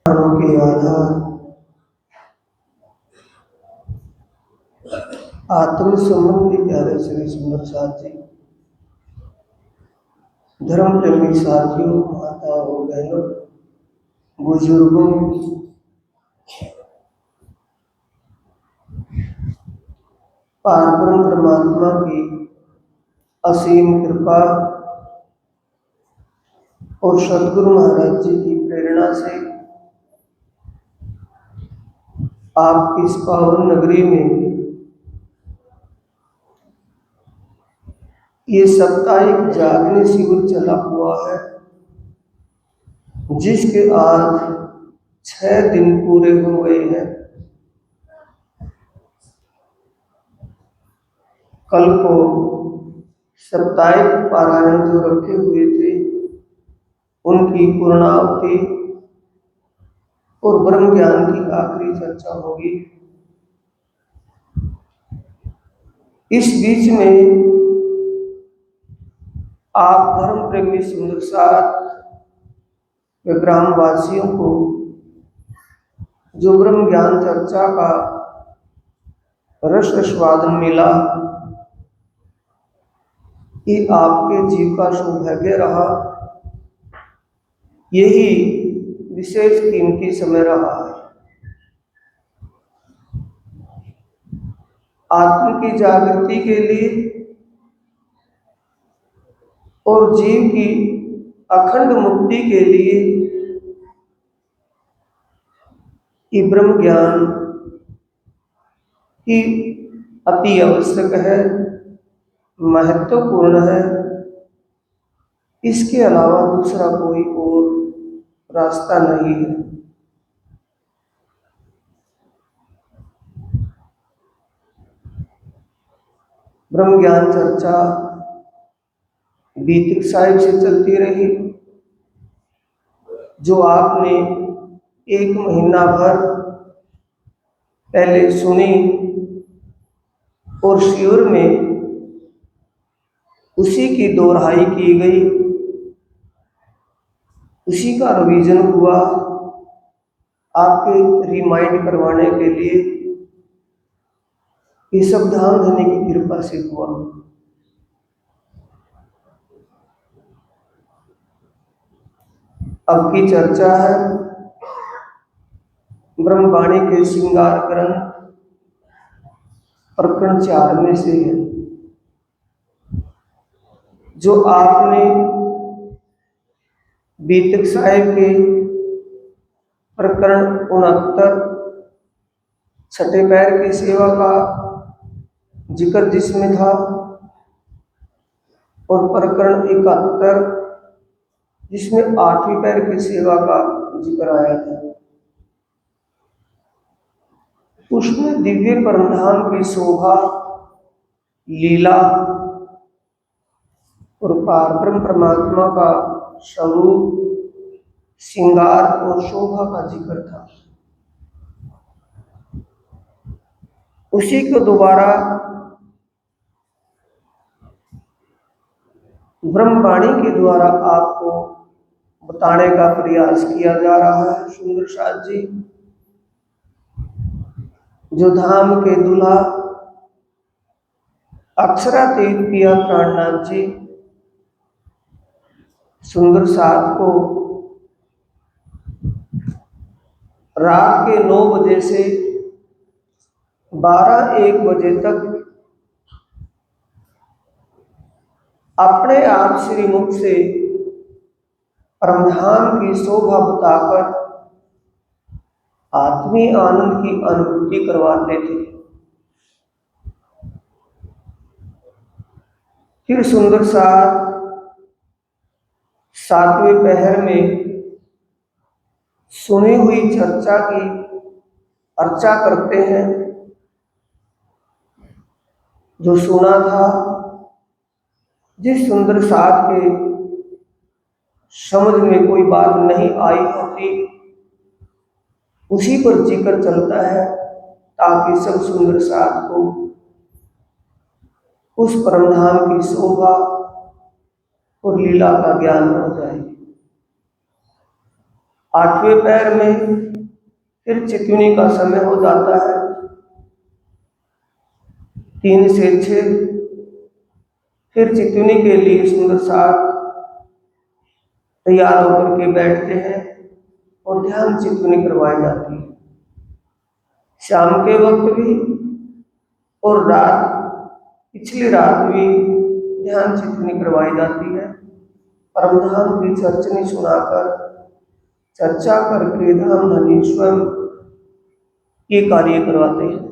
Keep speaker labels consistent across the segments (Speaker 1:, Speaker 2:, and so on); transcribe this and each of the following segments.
Speaker 1: के आधार आत्म संबंधी प्यारे श्री सुंदर साथ जी, धर्म प्रेमी साथियों, माताओं, बहनों, बुजुर्गों, पारब्रह्म परमात्मा की असीम कृपा और सदगुरु महाराज जी की प्रेरणा से आप इस पावन नगरी में ये साप्ताहिक जागरण शिविर चला हुआ है, जिसके आज 6 दिन पूरे हो गए हैं। कल को साप्ताहिक पारायण जो रखे हुए थे उनकी पूर्णाहुति और ब्रह्म ज्ञान की आखिरी चर्चा होगी। इस बीच में आप धर्म प्रेमी सुंदर साथ ग्रामवासियों को जो ब्रह्म ज्ञान चर्चा का रस स्वादन मिला, ये आपके जीव का सौभाग्य रहा। यही विशेष कीमती समय रहा है। आत्म की जागृति के लिए और जीव की अखंड मुक्ति के लिए ये ब्रह्म ज्ञान की अति आवश्यक है, महत्वपूर्ण है। इसके अलावा दूसरा कोई और रास्ता नहीं है। ब्रह्म ज्ञान चर्चा बीतिक साहिब से चलती रही, जो आपने 1 महीना भर पहले सुनी और शिविर में उसी की दोहराई की गई, उसी का रिवीजन हुआ आपके रिमाइंड करवाने के लिए। ये सब धाम धनी की कृपा से हुआ। अब की चर्चा है ब्रह्मवाणी के श्रृंगार ग्रंथ प्रकरण 4 में से है, जो आपने बीतक साहिब के प्रकरण 69 छठे पैर की सेवा का जिक्र जिसमें था, और प्रकरण 71 जिसमें 8वीं पैर की सेवा का जिक्र आया था। उसमें दिव्य परमधाम की शोभा, लीला और पारब्रह्म परमात्मा का स्वरूप, श्रृंगार और शोभा का जिक्र था। उसी को दोबारा ब्रह्मवाणी के द्वारा आपको बताने का प्रयास किया जा रहा है। सुंदर साथ जी, जो धाम के दूल्हा अक्षरातीत पिया प्राणनाथ जी सुंदर साथ को रात के 9 बजे से 12-1 बजे तक अपने आप श्रीमुख से परमधाम की शोभा बताकर आत्मीय आनंद की अनुभूति करवाते थे। फिर सुंदर साथ 7वें पहर में सुनी हुई चर्चा की अर्चा करते हैं। जो सुना था, जिस सुंदर साथ के समझ में कोई बात नहीं आई होती, उसी पर जिक्र चलता है, ताकि सब सुंदर साथ को उस परमधाम की शोभा और लीला का ज्ञान हो जाए। 8वें पैर में फिर चितुनी का समय हो जाता है। 3 से 6 फिर चितुनी के लिए सुंदर साथ तैयार होकर के बैठते हैं और ध्यान चितुनी करवाई जाती है। शाम के वक्त भी और रात, पिछली रात भी ध्यान चितुनी करवाई जाती है। परमधाम की चर्चनी सुनाकर, चर्चा करके धाम धनी स्वयं ये कार्य करवाते हैं।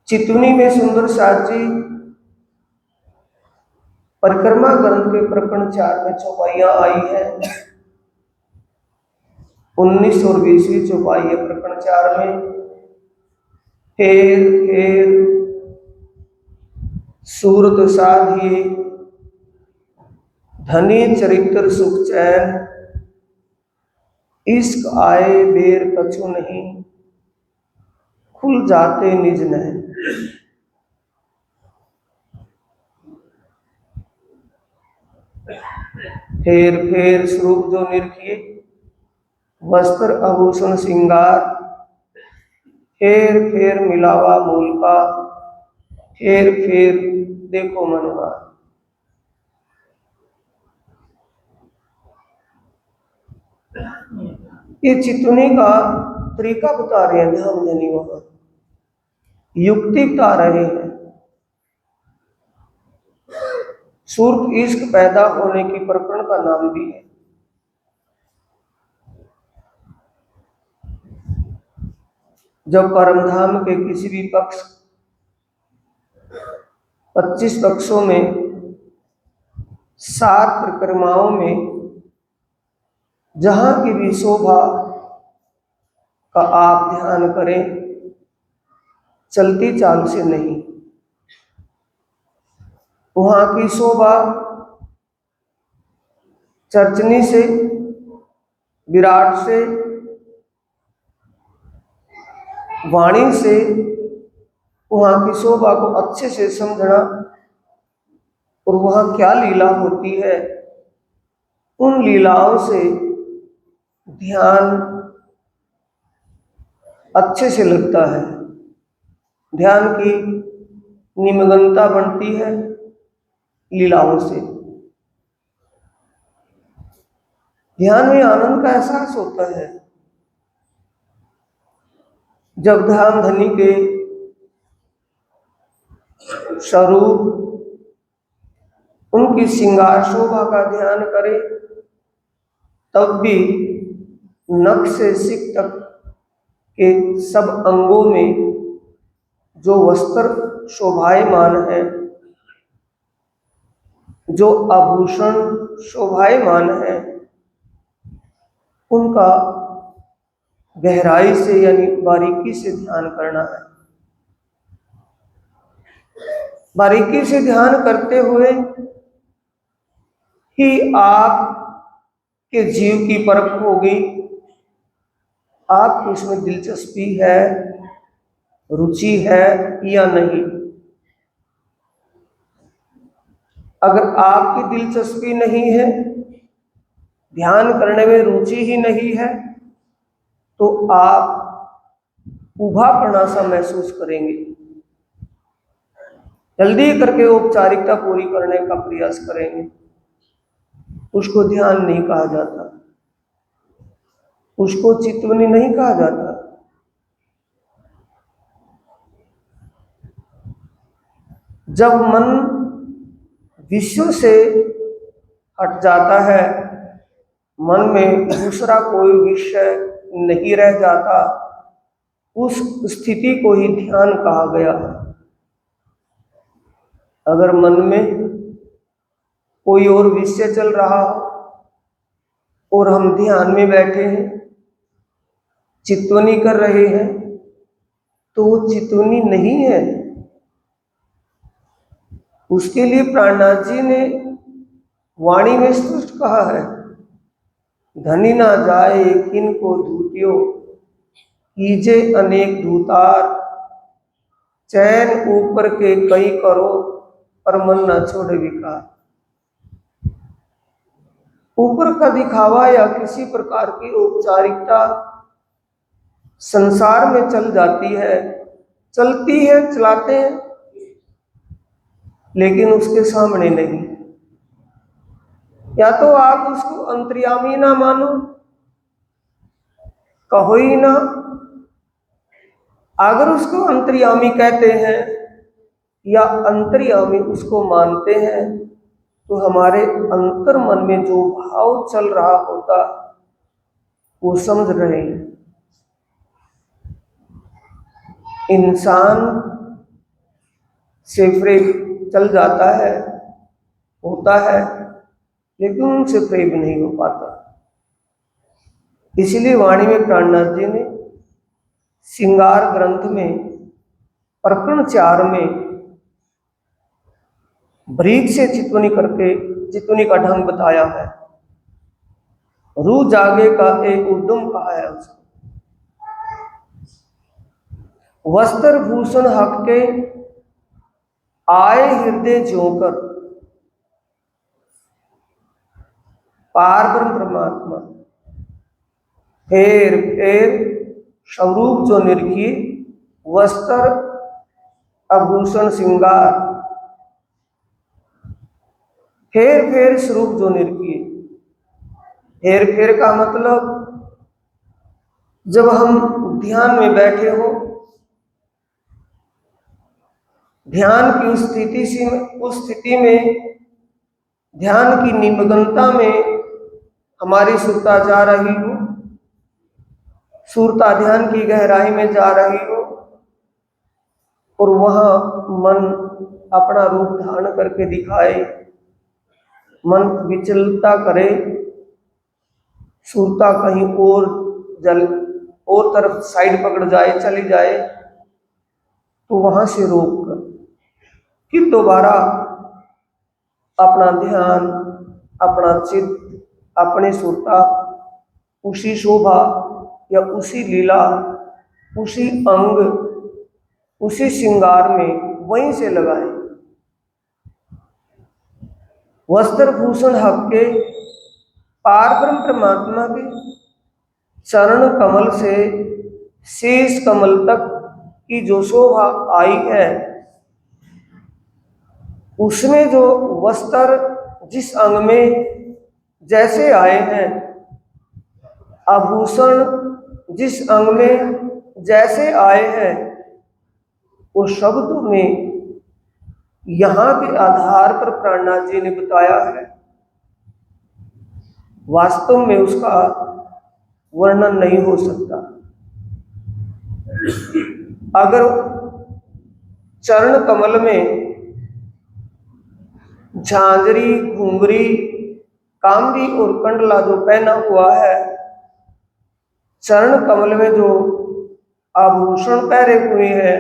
Speaker 1: चितुनी में सुंदर साथ जी परिक्रमा ग्रंथ के प्रकरण 4 में चौपाइयां आई है। 19 और 20वीं चौपाई है प्रकरण 4 में। फेर सूरत साधिए, धनी चरित्र सुख चैन, इश्क आए बेर कछु नहीं, खुल जाते निज नैन। फेर स्वरूप जो निरखिए, वस्त्र आभूषण श्रृंगार, फेर मिलावा मूल का, फेर देखो मनवा। ये चितुनी का तरीका बता रहे हैं धाम धनी, वहां युक्ति बता रहे हैं। सूरत इश्क पैदा होने की प्रकरण का नाम भी है। जब परमधाम के किसी भी पक्ष 25 पक्षों में 7 परिक्रमाओं में जहां की भी शोभा का आप ध्यान करें, चलती चाल से नहीं, वहां की शोभा चर्चनी से, विराट से, वाणी से वहां की शोभा को अच्छे से समझना और वहां क्या लीला होती है, उन लीलाओं से ध्यान अच्छे से लगता है। ध्यान की निमग्नता बढ़ती है लीलाओं से। ध्यान में आनंद का एहसास होता है। जब धाम धनी के स्वरूप, उनकी श्रृंगार शोभा का ध्यान करें, तब भी नख से सिक तक के सब अंगों में जो वस्त्र शोभायमान है, जो आभूषण शोभायमान है, उनका गहराई से यानी बारीकी से ध्यान करना है। बारीकी से ध्यान करते हुए ही आप के जीव की परख होगी, आपको इसमें दिलचस्पी है, रुचि है या नहीं। अगर आपकी दिलचस्पी नहीं है, ध्यान करने में रुचि ही नहीं है, तो आप उभापना सा महसूस करेंगे। जल्दी करके औपचारिकता पूरी करने का प्रयास करेंगे, उसको ध्यान नहीं कहा जाता, उसको चितवनी नहीं कहा जाता। जब मन विषयों से हट जाता है, मन में दूसरा कोई विषय नहीं रह जाता, उस स्थिति को ही ध्यान कहा गया है। अगर मन में कोई और विषय चल रहा हो और हम ध्यान में बैठे हैं, चितवनी कर रहे हैं, तो वो चितवनी नहीं है। उसके लिए प्राणनाथ जी ने वाणी में स्पष्ट कहा है, धनी ना जाए किन को धूतियो, कीजे अनेक धूतार, चैन ऊपर के कई करो, पर मन न छोड़े विकार। ऊपर का दिखावा या किसी प्रकार की औपचारिकता संसार में चल जाती है, चलती है, चलाते हैं, लेकिन उसके सामने नहीं। या तो आप उसको अंतर्यामी ना मानो, कहो ही ना। अगर उसको अंतर्यामी कहते हैं या अंतर्यामी उसको मानते हैं, तो हमारे अंतर मन में जो भाव चल रहा होता वो समझ रहे हैं। इंसान से प्रेम चल जाता है, होता है, लेकिन उनसे प्रेम नहीं हो पाता। इसलिए वाणी में प्राणनाथ जी ने श्रृंगार ग्रंथ में प्रकरण 4 में ब्रीक से चितवनी करके चितवनी का ढंग बताया है। रू जागे का एक उद्यम कहा है उसको। वस्त्र भूषण हक के आए हृदय जोकर, पार ब्रह्म परमात्मा फेर फेर स्वरूप जो निरखी, वस्त्र आभूषण श्रृंगार, फेर फेर स्वरूप जो निरखी। फेर फेर का मतलब जब हम ध्यान में बैठे हो, ध्यान की उस स्थिति में ध्यान की निमग्नता में हमारी सुरता जा रही हो, सुरता ध्यान की गहराई में जा रही हो, और वहां मन अपना रूप धारण करके दिखाए, मन विचलता करे, सुरता कहीं और तरफ साइड पकड़ जाए, चली जाए, तो वहां से रोक कर फिर दोबारा अपना ध्यान, अपना चित्त, अपने सुरता उसी शोभा या उसी लीला, उसी अंग, उसी श्रृंगार में वहीं से लगाए। वस्त्र भूषण हक के पार ब्रह्म परमात्मा के चरण कमल से शीश कमल तक की जो शोभा आई है, उसमें जो वस्त्र जिस अंग में जैसे आए हैं, आभूषण जिस अंग में जैसे आए हैं, वो शब्दों में यहाँ के आधार पर प्राणनाथ जी ने बताया है। वास्तव में उसका वर्णन नहीं हो सकता। अगर चरण कमल में झांझरी, घुंघरी, कामरी और कंडला जो पहना हुआ है, चरण कमल में जो आभूषण पहने हुए हैं,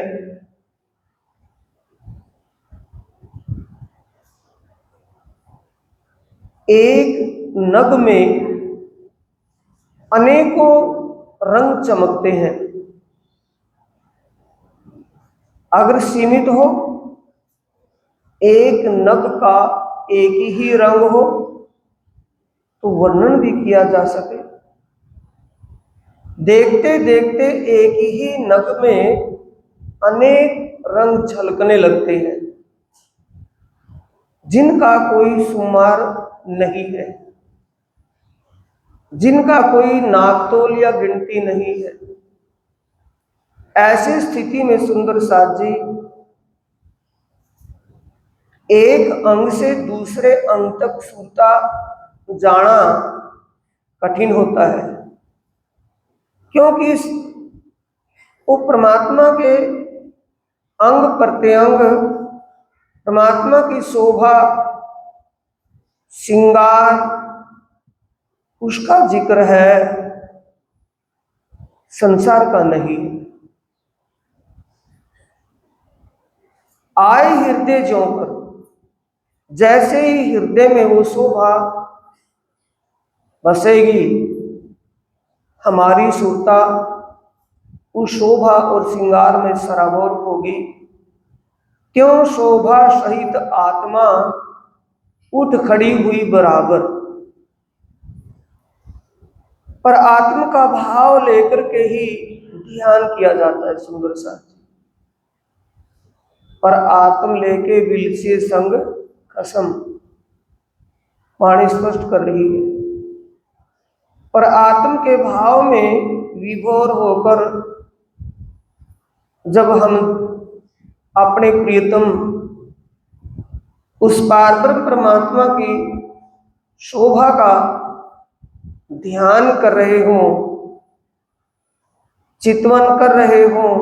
Speaker 1: एक नग में अनेकों रंग चमकते हैं। अगर सीमित हो, एक नग का एक ही रंग हो, तो वर्णन भी किया जा सके। देखते देखते एक ही नग में अनेक रंग झलकने लगते हैं, जिनका कोई शुमार नहीं है, जिनका कोई नापतोल या गिनती नहीं है। ऐसी स्थिति में सुंदर साथ जी एक अंग से दूसरे अंग तक सुरता जाना कठिन होता है, क्योंकि वो परमात्मा के अंग प्रत्यंग, परमात्मा की शोभा, श्रृंगार, उसका जिक्र है, संसार का नहीं। आए हृदय जोकर, जैसे ही हृदय में वो शोभा बसेगी, हमारी सुरता उस शोभा और श्रृंगार में सराबोर होगी। क्यों शोभा सहित आत्मा उठ खड़ी हुई बराबर। पर आत्म का भाव लेकर के ही ध्यान किया जाता है सुंदर सा। पर आत्म लेके बिल से संग कसम, वाणी स्पष्ट कर रही है। पर आत्म के भाव में विभोर होकर जब हम अपने प्रियतम उस पारब्रह्म परमात्मा की शोभा का ध्यान कर रहे हों, चितवन कर रहे हों,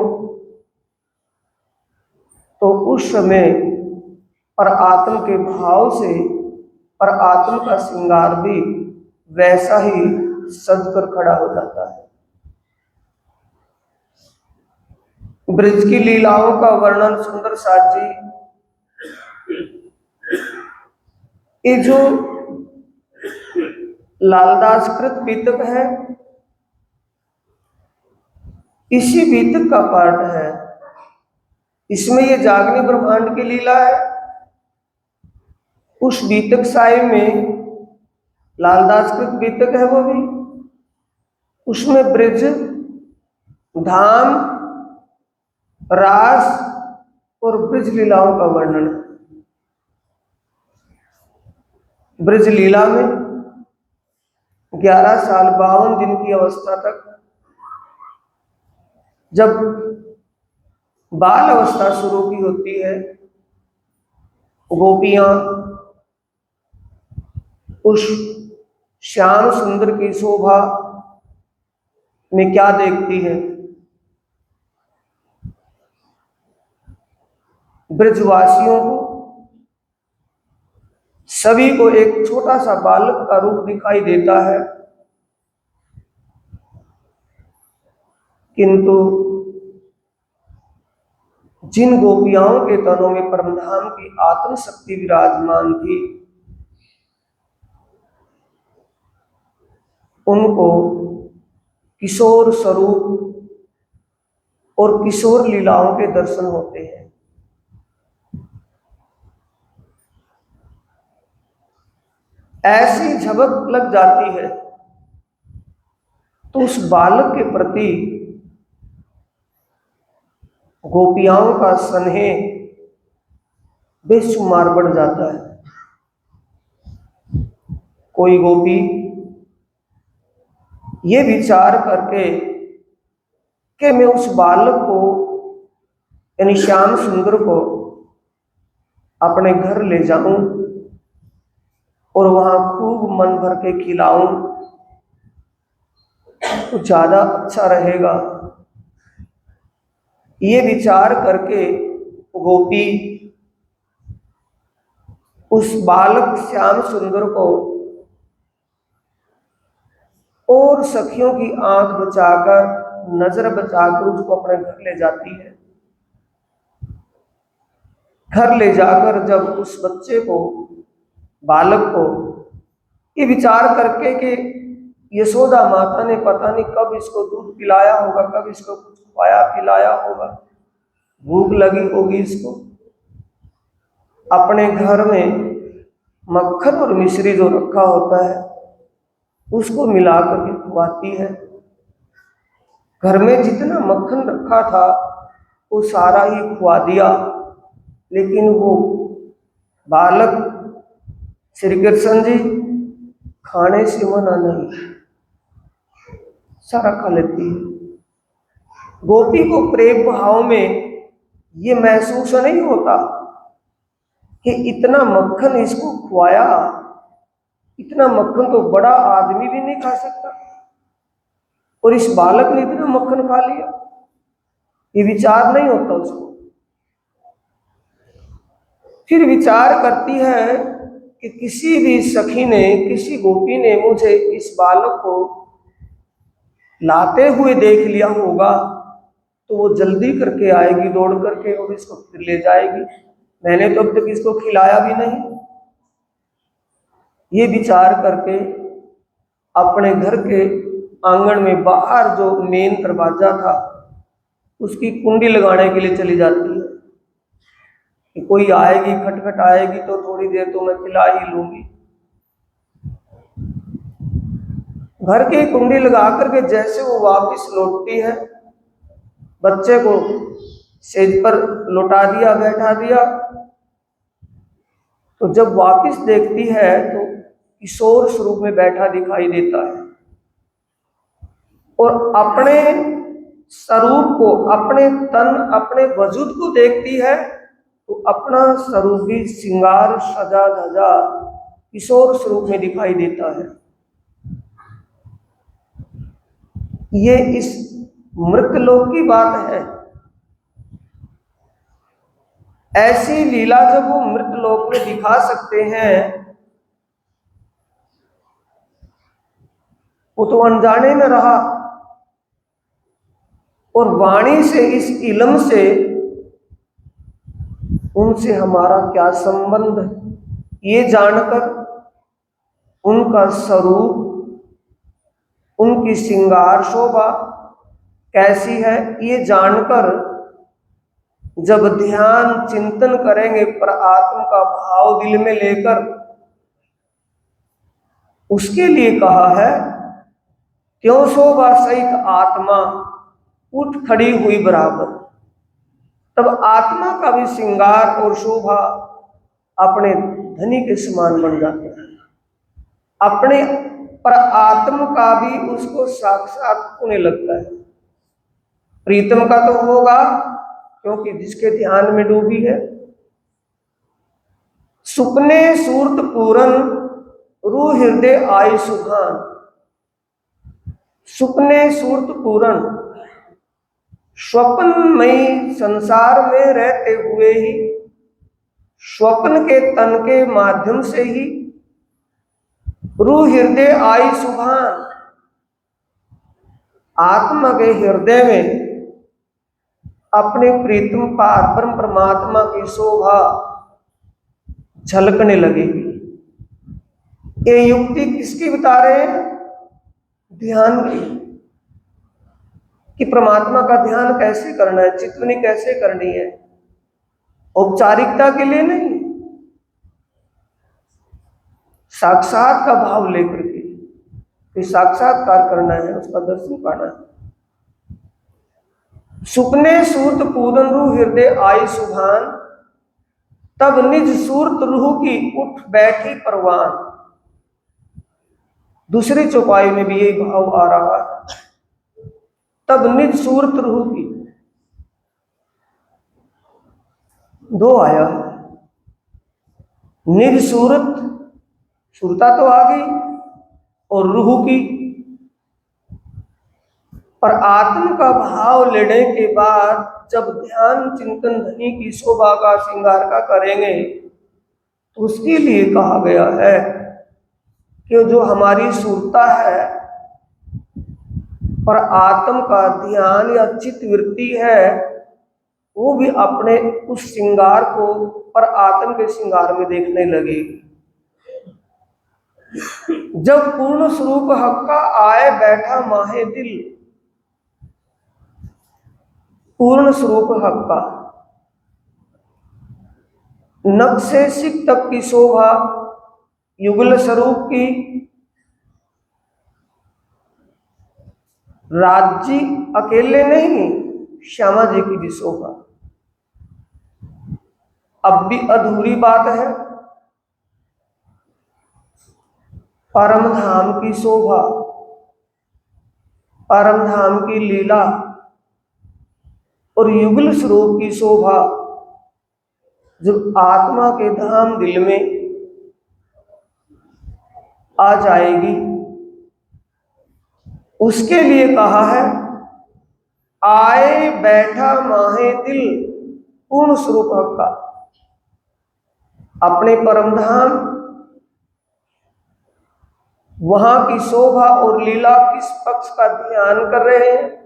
Speaker 1: तो उस समय पर आत्म के भाव से पर आत्म का श्रृंगार भी वैसा ही सजकर खड़ा हो जाता है। ब्रज की लीलाओं का वर्णन सुंदर साथ जी, ये जो लालदास कृत बीतक है, इसी बीतक का पाठ है। इसमें ये जागनी ब्रह्मांड की लीला है। उस बीतक साय में लालदास कृत बीतक है वो भी, उसमें ब्रज धाम रास और ब्रज लीलाओं का वर्णन है। ब्रज लीला में 11 साल 52 दिन की अवस्था तक जब बाल अवस्था शुरू की होती है, गोपियां उस श्याम सुंदर की शोभा में क्या देखती है, ब्रजवासियों को सभी को एक छोटा सा बालक का रूप दिखाई देता है, किंतु जिन गोपियाओं के तनों में परमधाम की आत्म शक्ति विराजमान थी, उनको किशोर स्वरूप और किशोर लीलाओं के दर्शन होते हैं। ऐसी झपक लग जाती है तो उस बालक के प्रति गोपियाओं का स्नेह बेशुमार बढ़ जाता है। कोई गोपी ये विचार करके कि मैं उस बालक को यानी श्याम सुंदर को अपने घर ले जाऊं और वहां खूब मन भर के खिलाऊं तो ज्यादा अच्छा रहेगा, ये विचार करके गोपी उस बालक श्याम सुंदर को और सखियों की आंख बचाकर, नजर बचाकर उसको अपने घर ले जाती है। घर ले जाकर जब उस बच्चे को, बालक को, ये विचार करके कि यशोदा माता ने पता नहीं कब इसको दूध पिलाया होगा, कब इसको कुछ खाया पिलाया होगा, भूख लगी होगी इसको, अपने घर में मक्खन और मिश्री जो रखा होता है उसको मिला करके खुआती है। घर में जितना मक्खन रखा था वो सारा ही खुआ दिया, लेकिन वो बालक श्री कृष्ण जी खाने से मना नहीं, सारा खा लेती है। गोपी को प्रेम भाव में ये महसूस नहीं होता कि इतना मक्खन इसको खुआया, इतना मक्खन तो बड़ा आदमी भी नहीं खा सकता और इस बालक ने इतना मक्खन खा लिया, ये विचार नहीं होता उसको। फिर विचार करती है कि किसी भी सखी ने, किसी गोपी ने मुझे इस बालक को लाते हुए देख लिया होगा तो वो जल्दी करके आएगी दौड़ करके और इसको फिर ले जाएगी, मैंने तो अब तक इसको खिलाया भी नहीं। ये विचार करके अपने घर के आंगन में बाहर जो मेन दरवाजा था उसकी कुंडी लगाने के लिए चली जाती है कि कोई आएगी, खटखट आएगी तो थोड़ी देर तो मैं खिला ही लूंगी। घर की कुंडी लगा करके जैसे वो वापस लौटती है, बच्चे को सेज पर लौटा दिया, बैठा दिया, तो जब वापस देखती है तो किशोर स्वरूप में बैठा दिखाई देता है और अपने स्वरूप को, अपने तन, अपने वजूद को देखती है तो अपना स्वरूप भी श्रृंगार सजा धजा किशोर स्वरूप में दिखाई देता है। ये इस मृतलोक की बात है। ऐसी लीला जब वो मृतलोक में दिखा सकते हैं, वो तो अनजाने में रहा और वाणी से, इस इल्म से उनसे हमारा क्या संबंध, ये जानकर उनका स्वरूप, उनकी श्रृंगार शोभा कैसी है, ये जानकर जब ध्यान चिंतन करेंगे, पर आत्मा का भाव दिल में लेकर, उसके लिए कहा है क्यों शोभा सहित आत्मा उठ खड़ी हुई बराबर। तब आत्मा का भी श्रृंगार और शोभा अपने धनी के समान बन जाते हैं, अपने पर आत्म का भी उसको साक्षात होने लगता है। प्रीतम का तो होगा क्योंकि जिसके ध्यान में डूबी है। सुपने सूरत पूरन रूह हृदय आई सुखान। सुपने सूरत पूरन, स्वप्नमयी संसार में रहते हुए ही, स्वप्न के तन के माध्यम से ही रूह हृदय आई सुभान, आत्मा के हृदय में अपने प्रीतम पार ब्रह्म परमात्मा की शोभा झलकने लगेगी। ये युक्ति किसकी बता रहे हैं? ध्यान की, कि परमात्मा का ध्यान कैसे करना है, चितवनी कैसे करनी है, औपचारिकता के लिए नहीं, साक्षात का भाव लेकर के, कि साक्षात्कार करना है, उसका दर्शन पाना है। सुपने सूरत पूरन रूह हृदय आई सुभान, तब निज सूरत रूह की उठ बैठी परवान। दूसरी चौपाई में भी यही भाव आ रहा है, तब निज सूरत रूह की, दो आया है। निज सूरत, सुरता तो आ गई, और रूह की, पर आत्म का भाव लेने के बाद जब ध्यान चिंतन धनी की शोभा का श्रृंगार का करेंगे, तो उसके लिए कहा गया है कि जो हमारी सुरता है और आत्म का ध्यान या चित्त वृत्ति है, वो भी अपने उस श्रृंगार को पर आत्म के श्रृंगार में देखने लगेगी। जब पूर्ण स्वरूप हक का आए बैठा माहे दिल, पूर्ण स्वरूप हक का, नख से सिख तक की शोभा युगल स्वरूप की, राज्य अकेले नहीं, श्यामा जी की भी शोभा। अब भी अधूरी बात है, परम धाम की शोभा, परम धाम की लीला और युगल स्वरूप की शोभा जब आत्मा के धाम दिल में आ जाएगी, उसके लिए कहा है आए बैठा माहे दिल, पूर्ण स्वरूप का, अपने परम धाम, वहां की शोभा और लीला किस पक्ष का ध्यान कर रहे हैं,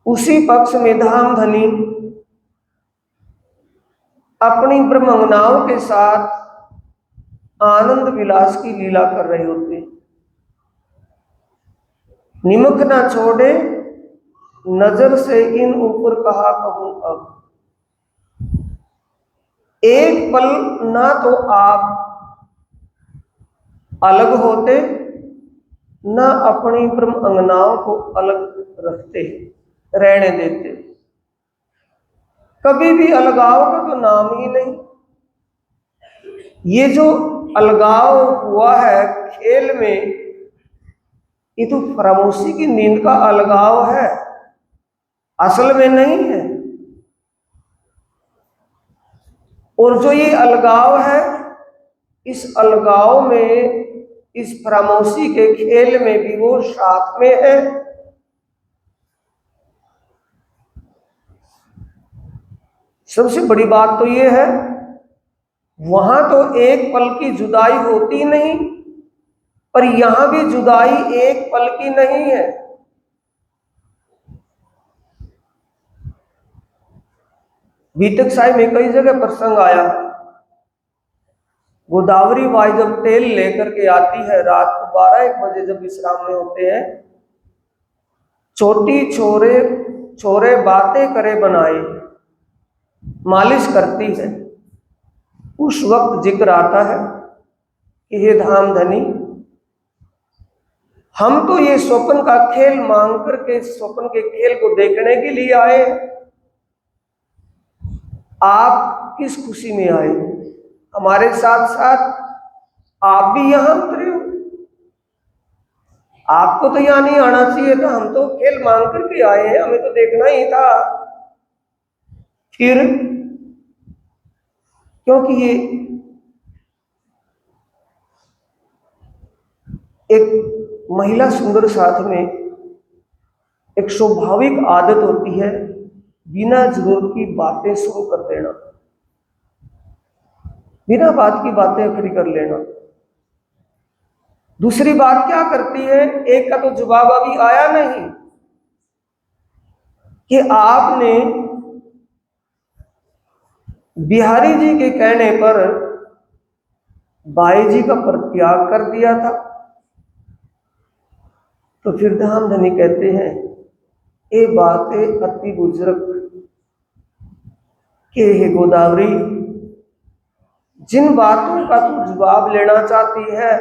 Speaker 1: उसी पक्ष में धाम धनी अपनी ब्रह्मंगनाओं के साथ आनंद विलास की लीला कर रहे होते हैं। निमक ना छोड़े नजर से इन ऊपर कहा कहूं अब, एक पल ना तो आप अलग होते न अपनी ब्रह्म अंगनाओं को अलग रखते, रहने देते। कभी भी अलगाव का तो नाम ही नहीं। ये जो अलगाव हुआ है खेल में, ये तो फरामोशी की नींद का अलगाव है, असल में नहीं है। और जो ये अलगाव है, इस अलगाव में, इस फरामोशी के खेल में भी वो साथ में है। सबसे बड़ी बात तो ये है, वहां तो एक पल की जुदाई होती नहीं, पर यहां भी जुदाई एक पल की नहीं है। बीतक साहिब में कई जगह प्रसंग आया, गोदावरी बाई जब तेल लेकर के आती है रात को 12-1 बजे जब विश्राम में होते हैं, छोटी छोरे छोरे बातें करे बनाए मालिश करती है। उस वक्त जिक्र आता है कि हे धाम धनी, हम तो ये स्वप्न का खेल मांग करके स्वप्न के खेल को देखने के लिए आए, आप किस खुशी में आए? हमारे साथ साथ आप भी यहां उतरे हो। आपको तो यहां नहीं आना चाहिए था, हम तो खेल मांग करके आए हैं, हमें तो देखना ही था। फिर क्योंकि ये एक महिला सुंदर साथ में एक स्वाभाविक आदत होती है, बिना जरूरत की बातें शुरू कर देना, बिना बात की बातें खड़ी कर लेना। दूसरी बात क्या करती है, एक का तो जवाब अभी आया नहीं कि आपने बिहारी जी के कहने पर बाई जी का परित्याग कर दिया था। तो फिर धाम धनी कहते हैं, ये बातें अति बुजुर्ग के हे गोदावरी, जिन बातों का तू जवाब लेना चाहती है,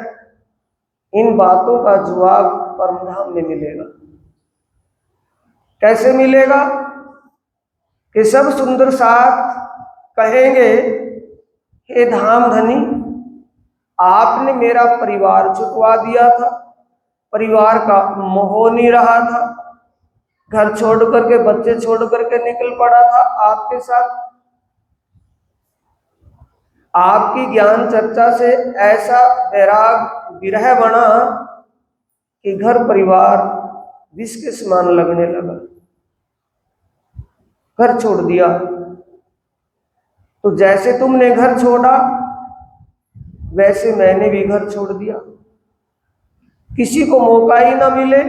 Speaker 1: इन बातों का जवाब परमधाम में मिलेगा। कैसे मिलेगा? कि सब सुंदर साथ कहेंगे, हे धाम धनी, आपने मेरा परिवार छुटवा दिया था, परिवार का मोह नहीं रहा था, घर छोड़ करके, बच्चे छोड़ करके निकल पड़ा था आपके साथ। आपकी ज्ञान चर्चा से ऐसा वैराग विरह बना कि घर परिवार विष के समान लगने लगा। घर छोड़ दिया, तो जैसे तुमने घर छोड़ा वैसे मैंने भी घर छोड़ दिया। किसी को मौका ही ना मिले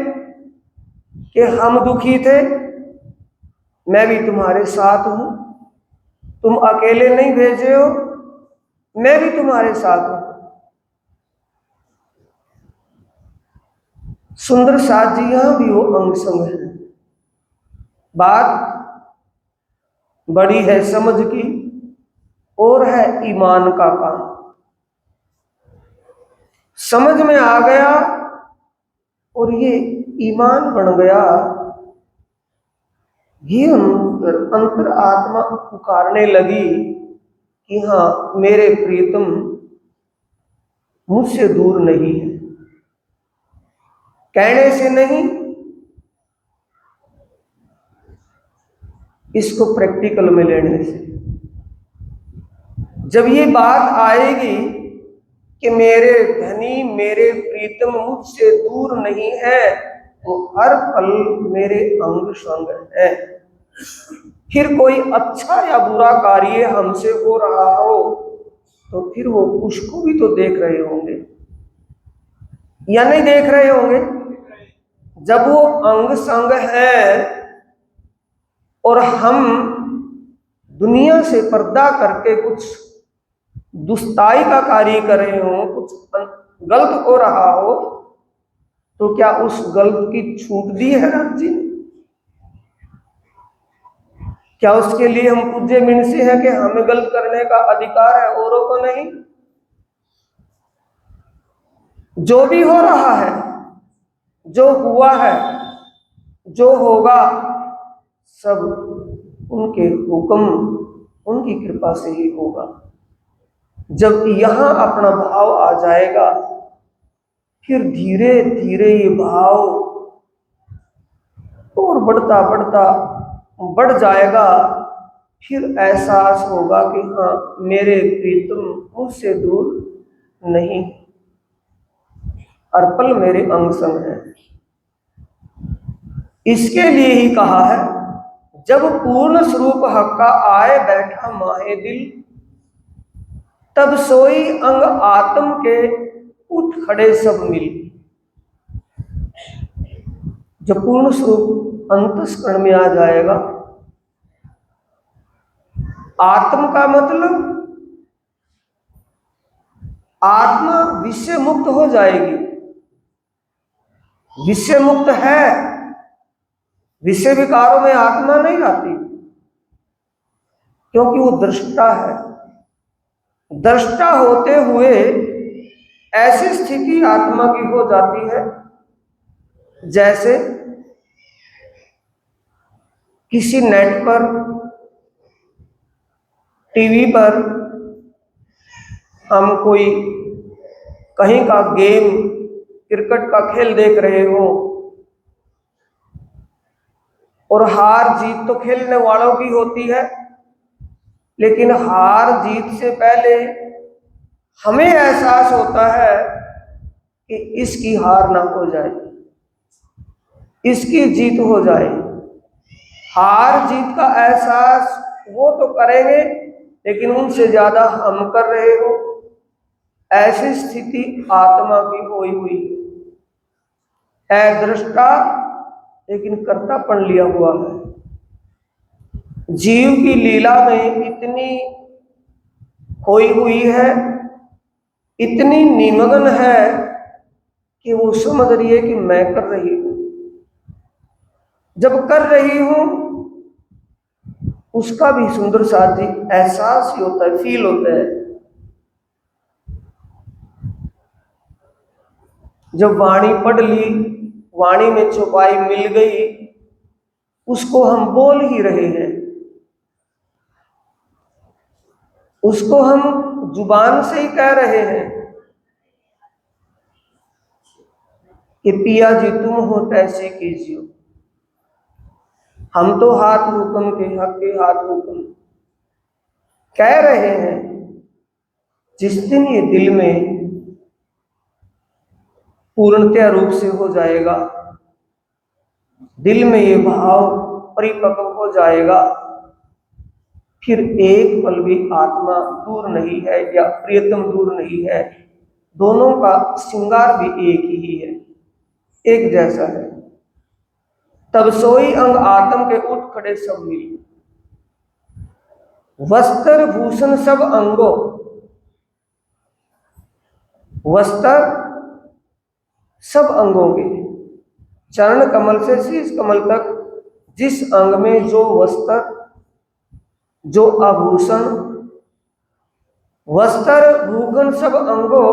Speaker 1: कि हम दुखी थे, मैं भी तुम्हारे साथ हूं, तुम अकेले नहीं भेजे हो, मैं भी तुम्हारे साथ हूं। सुंदर साथ जी यहां भी वो अंग संग है। बात बड़ी है समझ की और है ईमान का काम। समझ में आ गया और ये ईमान बन गया, ये अंतर आत्मा पुकारने लगी कि हाँ, मेरे प्रीतम मुझसे दूर नहीं है। कहने से नहीं, इसको प्रैक्टिकल में लेने से। जब ये बात आएगी कि मेरे धनी, मेरे प्रीतम मुझसे दूर नहीं है, तो हर पल मेरे अंग संग है। फिर कोई अच्छा या बुरा कार्य हमसे हो रहा हो तो फिर वो उसको भी तो देख रहे होंगे या नहीं देख रहे होंगे? जब वो अंग संग है और हम दुनिया से पर्दा करके कुछ दुष्टाई का कार्य कर रहे हो, कुछ गलत हो रहा हो, तो क्या उस गलत की छूट दी है राम जी ने? क्या उसके लिए हम पूज्य मिनसी हैं कि हमें गलत करने का अधिकार है, औरों को नहीं? जो भी हो रहा है जो हुआ है, जो होगा, सब उनके हुक्म, उनकी कृपा से ही होगा। जब यहाँ अपना भाव आ जाएगा, फिर धीरे धीरे ये भाव और बढ़ता बढ़ता बढ़ जाएगा। फिर एहसास होगा कि हाँ, मेरे प्रीतम मुझसे दूर नहीं, हर पल मेरे अंग संग है। इसके लिए ही कहा है, जब पूर्ण स्वरूप हक का आए बैठा माहे दिल, तब सोई अंग आत्म के उठ खड़े सब मिल। जब पूर्ण स्वरूप अंतस्करण में आ जाएगा, आत्म का मतलब आत्मा विषय मुक्त हो जाएगी। विषय मुक्त है, विषय विकारों में आत्मा नहीं आती, क्योंकि वो दृष्टा है। दृष्टा होते हुए ऐसी स्थिति आत्मा की हो जाती है जैसे किसी नेट पर, टीवी पर हम कोई कहीं का गेम, क्रिकेट का खेल देख रहे हो, और हार जीत तो खेलने वालों की होती है, लेकिन हार जीत से पहले हमें एहसास होता है कि इसकी हार ना हो जाए, इसकी जीत हो जाए। हार जीत का एहसास वो तो करेंगे, लेकिन उनसे ज्यादा हम कर रहे हो, ऐसी स्थिति आत्मा की हुई हुई है। दृष्टा लेकिन कर्तापन लिया हुआ है। जीव की लीला में इतनी खोई हुई है, इतनी निमग्न है कि वो समझ रही है कि मैं कर रही हूं। जब कर रही हूं, उसका भी सुंदर साथी एहसास ही होता है, फील होता है। जब वाणी पढ़ ली, वाणी में चौपाई मिल गई, उसको हम बोल ही रहे हैं, उसको हम जुबान से ही कह रहे हैं कि पिया जी तुम हो तैसे कीजिए। हम तो हाथ हुक्म के, हक के हाथ हुक्म कह रहे हैं। जिस दिन ये दिल में पूर्णतया रूप से हो जाएगा, दिल में ये भाव परिपक्व हो जाएगा, फिर एक पल भी आत्मा दूर नहीं है या प्रियतम दूर नहीं है। दोनों का श्रृंगार भी एक ही है, एक जैसा है। तब सोई अंग आत्म के उठ खड़े सब मिल। वस्त्र भूषण सब अंगों, वस्त्र सब अंगों के, चरण कमल से शीश कमल तक जिस अंग में जो वस्त्र, जो आभूषण, वस्त्र भूषण सब अंगों,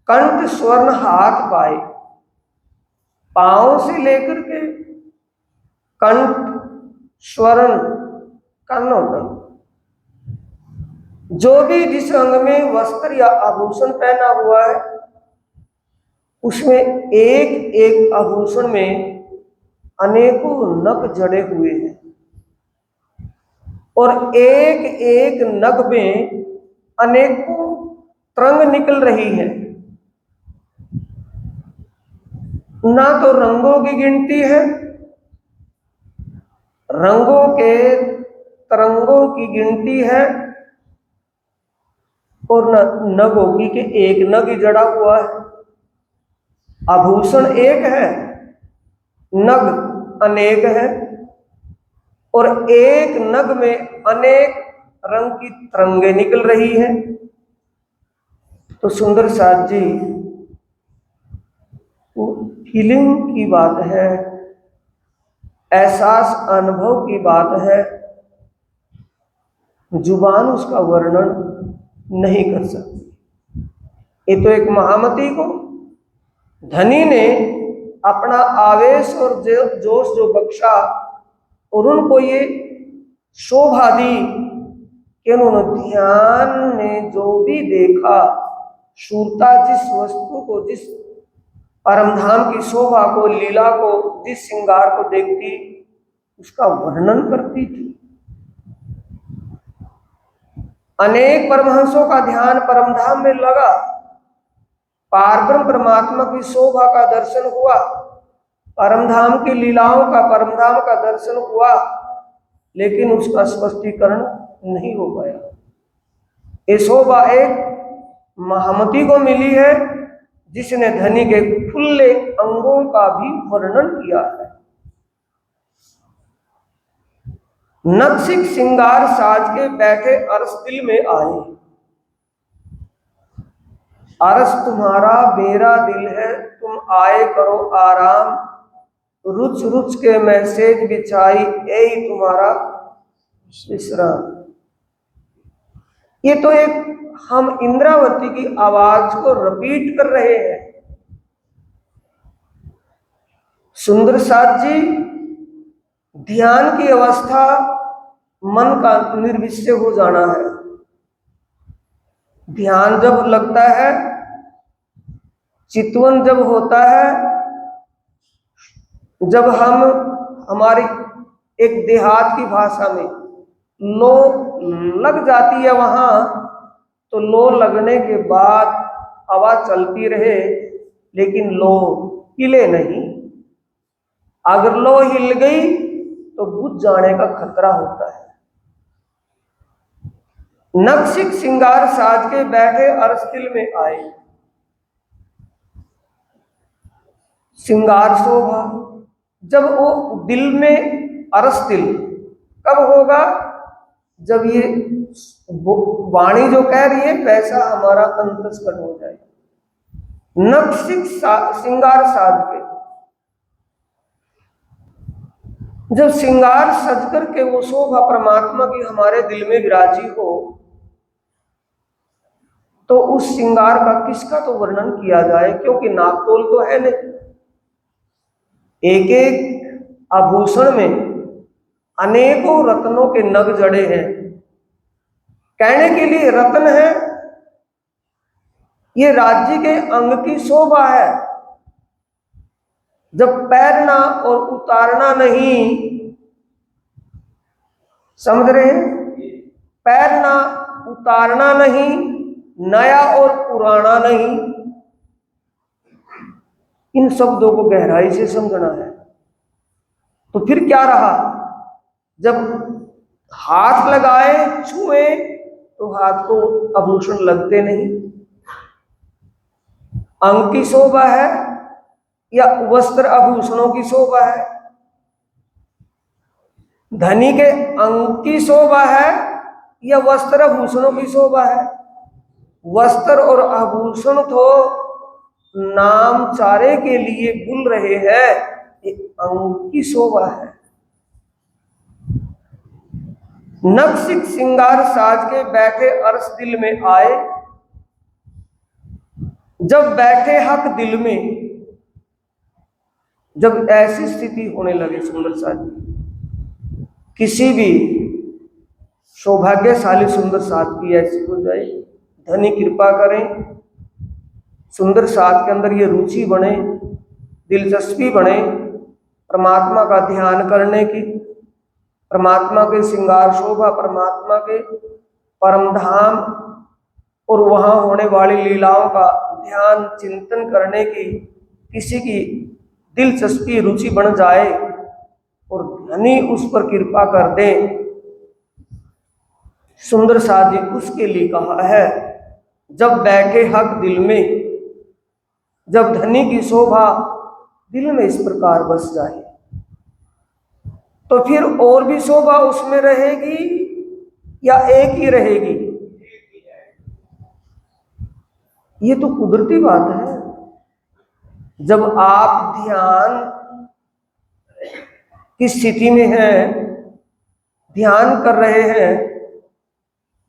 Speaker 1: कंठ स्वर्ण हाथ पाए, पांव से लेकर के कंठ स्वर्ण कान होता, जो भी जिस अंग में वस्त्र या आभूषण पहना हुआ है, उसमें एक एक आभूषण में अनेकों नग जड़े हुए हैं, और एक एक नग में अनेकों तरंग निकल रही है। ना तो रंगों की गिनती है, रंगों के तरंगों की गिनती है, और न नगों की के एक नग ही जड़ा हुआ है। आभूषण एक है, नग अनेक है, और एक नग में अनेक रंग की तरंगे निकल रही है। तो सुंदर साथ जी, वो फीलिंग की बात है, एहसास अनुभव की बात है, जुबान उसका वर्णन नहीं कर सकती। ये तो एक महामती को, धनी ने अपना आवेश और जोश जो बख्शा और उनको ये शोभा दी कि उन्होंने ध्यान ने जो भी देखा, शूरता जिस वस्तु को, जिस परमधाम की शोभा को, लीला को, जिस श्रृंगार को देखती उसका वर्णन करती थी। अनेक परमहंसों का ध्यान परमधाम में लगा, पारब्रह्म परमात्मा की शोभा का दर्शन हुआ, परमधाम की लीलाओं का, परमधाम का दर्शन हुआ, लेकिन उसका स्पष्टीकरण नहीं हो पाया। ये शोभा एक महामती को मिली है जिसने धनी के खुले अंगों का भी वर्णन किया है। नक्सिक श्रृंगार साज के बैठे अरस दिल में आए, अरस तुम्हारा मेरा दिल है, तुम आए करो आराम, रुच रुच के मैसेज बिछाई, यही तुम्हारा विश्राम। ये तो एक हम इंद्रावती की आवाज को रिपीट कर रहे हैं। सुंदर साथ जी, ध्यान की अवस्था मन का निर्विषय हो जाना है। ध्यान जब लगता है, चितवन जब होता है, जब हम हमारी एक देहात की भाषा में लो लग जाती है वहां, तो लो लगने के बाद हवा चलती रहे लेकिन लो हिले नहीं। अगर लो हिल गई तो बुझ जाने का खतरा होता है। नक्सिक श्रृंगार साज के बैठे अरस दिल में आए, श्रृंगार शोभा जब वो दिल में, अरस दिल कब होगा? जब ये वाणी जो कह रही है वैसा हमारा अंतस्करण हो जाए। नक्सिक श्रृंगार साज के, जब श्रृंगार सज करके वो शोभा परमात्मा की हमारे दिल में विराजी हो, तो उस श्रृंगार का किसका तो वर्णन किया जाए, क्योंकि नापतोल तो है नहीं। एक एक आभूषण में अनेकों रत्नों के नग जड़े हैं। कहने के लिए रत्न है, ये राज्य के अंग की शोभा है। जब पैरना और उतारना नहीं, समझ रहे हैं? पैरना उतारना नहीं, नया और पुराना नहीं, इन शब्दों को गहराई से समझना है। तो फिर क्या रहा? जब हाथ लगाए, छुए, तो हाथ को आभूषण लगते नहीं। अंग की शोभा है या वस्त्र आभूषणों की शोभा है? धनी के अंग की शोभा है या वस्त्र आभूषणों की शोभा है? वस्त्र और आभूषण तो नाम चारे के लिए बुल रहे हैं, ये अंग की शोभा है। नक्सिक श्रृंगार साज के बैठे अरस दिल में आए, जब बैठे हक दिल में, जब ऐसी स्थिति होने लगे सुंदर साथ, किसी भी सौभाग्यशाली सुंदर साथ की ऐसी हो जाए, धनी कृपा करें, सुंदर साथ के अंदर ये रुचि बने, दिलचस्पी बने परमात्मा का ध्यान करने की, परमात्मा के श्रृंगार शोभा, परमात्मा के परमधाम और वहां होने वाली लीलाओं का ध्यान चिंतन करने की किसी की दिलचस्पी रुचि बन जाए और धनी उस पर कृपा कर दे। सुंदर साधी उसके लिए कहा है, जब बैठे हक दिल में, जब धनी की शोभा दिल में इस प्रकार बस जाए, तो फिर और भी शोभा उसमें रहेगी या एक ही रहेगी? ये तो कुदरती बात है। जब आप ध्यान की स्थिति में हैं, ध्यान कर रहे हैं,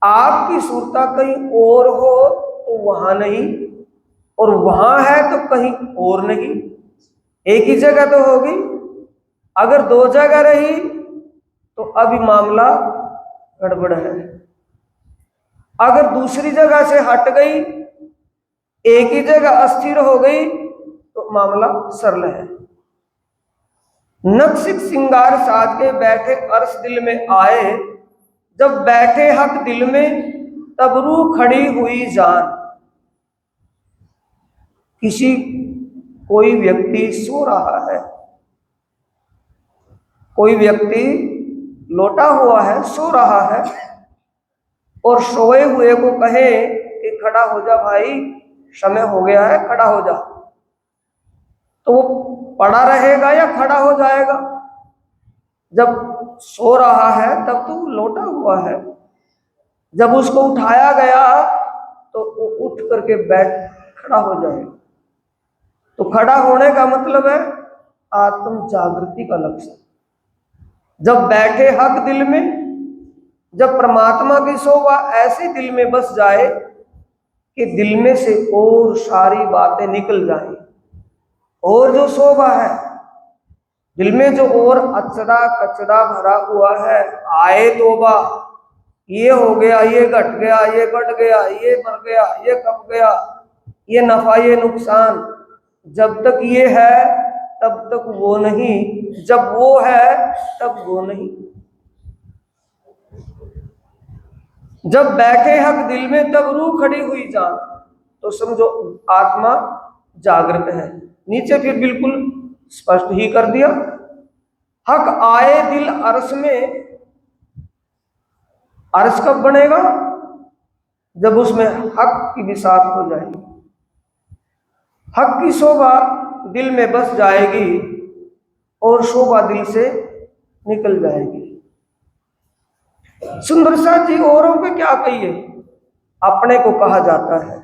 Speaker 1: आपकी सुरता कहीं और हो तो वहां नहीं, और वहां है तो कहीं और नहीं। एक ही जगह तो होगी। अगर दो जगह रही तो अभी मामला गड़बड़ है। अगर दूसरी जगह से हट गई, एक ही जगह अस्थिर हो गई, तो मामला सरल है। नक्सिक सिंगार साज के बैठे अर्श दिल में आए, जब बैठे हक दिल में तब रूह खड़ी हुई जान। कोई व्यक्ति सो रहा है, कोई व्यक्ति लोटा हुआ है, सो रहा है, और सोए हुए को कहे कि खड़ा हो जा भाई, समय हो गया है, खड़ा हो जा, तो वो पड़ा रहेगा या खड़ा हो जाएगा? जब सो रहा है तब तो लोटा हुआ है, जब उसको उठाया गया तो वो उठ करके खड़ा हो जाएगा। तो खड़ा होने का मतलब है आत्म जागृति का लक्ष्य। जब बैठे हक दिल में, जब परमात्मा की शोभा ऐसे दिल में बस जाए कि दिल में से और सारी बातें निकल जाए, और जो शोभा है दिल में, जो और अचड़ा कचड़ा भरा हुआ है, आए तोबा, ये हो गया, ये घट गया, ये बढ़ गया, ये मर गया, ये कब गया, ये नफा, ये नुकसान, जब तक ये है तब तक वो नहीं, जब वो है तब वो नहीं। जब बैठे हक दिल में तब रूह खड़ी हुई जान, तो समझो आत्मा जागृत है। नीचे फिर बिल्कुल स्पष्ट ही कर दिया, हक आए दिल अर्श में। अर्श कब बनेगा? जब उसमें हक की बिसात हो जाएगी, हक की शोभा दिल में बस जाएगी और शोभा दिल से निकल जाएगी। सुंदर सा जी औरों पे क्या कहिए, अपने को कहा जाता है,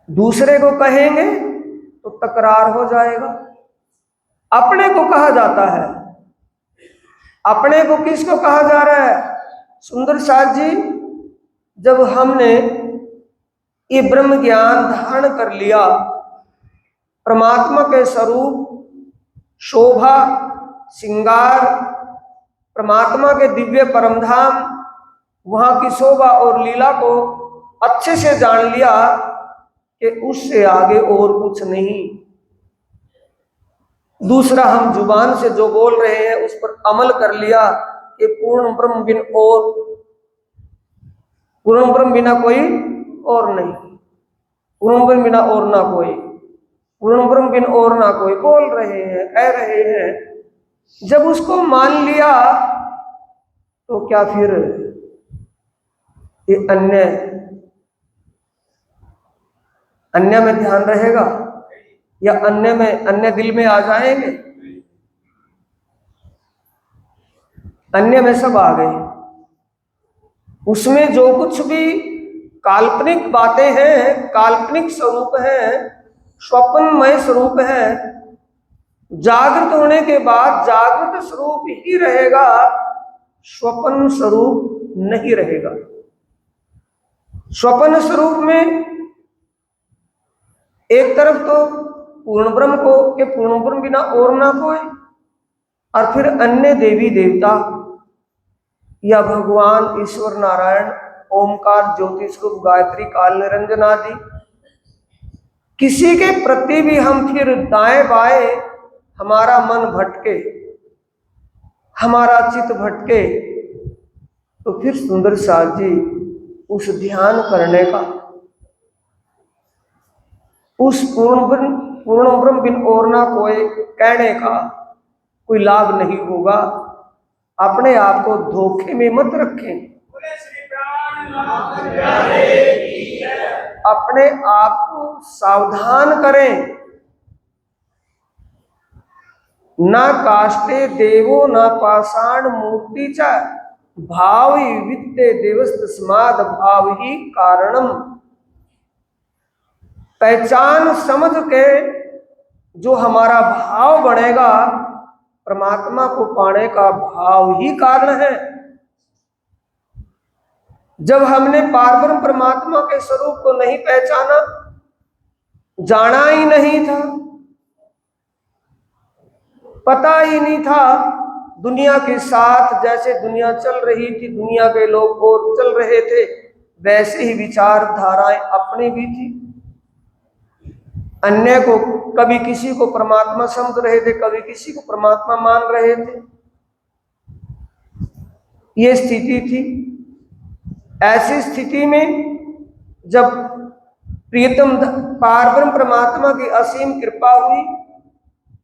Speaker 1: दूसरे को कहेंगे तो तकरार हो जाएगा। अपने को कहा जाता है, अपने को किसको कहा जा रहा है? सुंदर साथ जी, जब हमने ये ब्रह्म ज्ञान धारण कर लिया, परमात्मा के स्वरूप, शोभा, श्रृंगार, परमात्मा के दिव्य परमधाम, वहां की शोभा और लीला को अच्छे से जान लिया कि उससे आगे और कुछ नहीं। दूसरा, हम जुबान से जो बोल रहे हैं उस पर अमल कर लिया कि पूर्ण ब्रह्म बिना कोई और नहीं, पूर्ण ब्रह्म बिना और ना कोई, पूर्ण ब्रह्म बिन और ना कोई, बोल रहे हैं, कह रहे हैं। जब उसको मान लिया तो क्या फिर ये अन्य में ध्यान रहेगा या अन्य दिल में आ जाएंगे? अन्य में सब आ गए। उसमें जो कुछ भी काल्पनिक बातें हैं, काल्पनिक स्वरूप हैं, स्वप्नमय स्वरूप है, जागृत होने के बाद जागृत स्वरूप ही रहेगा, स्वप्न स्वरूप नहीं रहेगा। स्वप्न स्वरूप में एक तरफ तो पूर्ण ब्रह्म को के पूर्ण ब्रह्म बिना और ना कोई, और फिर अन्य देवी देवता या भगवान ईश्वर नारायण, ओमकार, ज्योति स्वरूप, गायत्री, काल निरंजन आदि, किसी के प्रति भी हम फिर दाएं बाएं हमारा मन भटके, हमारा चित्त भटके, तो फिर सुंदर साथ जी उस ध्यान करने का, उस पूर्ण ब्रह्म बिन और ना कोई कहने का कोई लाभ नहीं होगा। अपने आप को धोखे में मत रखें, अपने आप को सावधान करें। ना काष्टे देवो ना पाषाण मूर्ति च भाव वित्ते देवस्तस्माद भाव ही कारणम। पहचान समझ के जो हमारा भाव बढ़ेगा, परमात्मा को पाने का भाव ही कारण है। जब हमने पारब्रह्म परमात्मा के स्वरूप को नहीं पहचाना, जाना ही नहीं था, पता ही नहीं था दुनिया के साथ जैसे दुनिया चल रही थी, दुनिया के लोग और चल रहे थे, वैसे ही विचारधाराएं अपनी भी थी। अन्य को, कभी किसी को परमात्मा समझ रहे थे, कभी किसी को परमात्मा मान रहे थे, ये स्थिति थी। ऐसी स्थिति में जब प्रियतम पारब्रह्म परमात्मा की असीम कृपा हुई,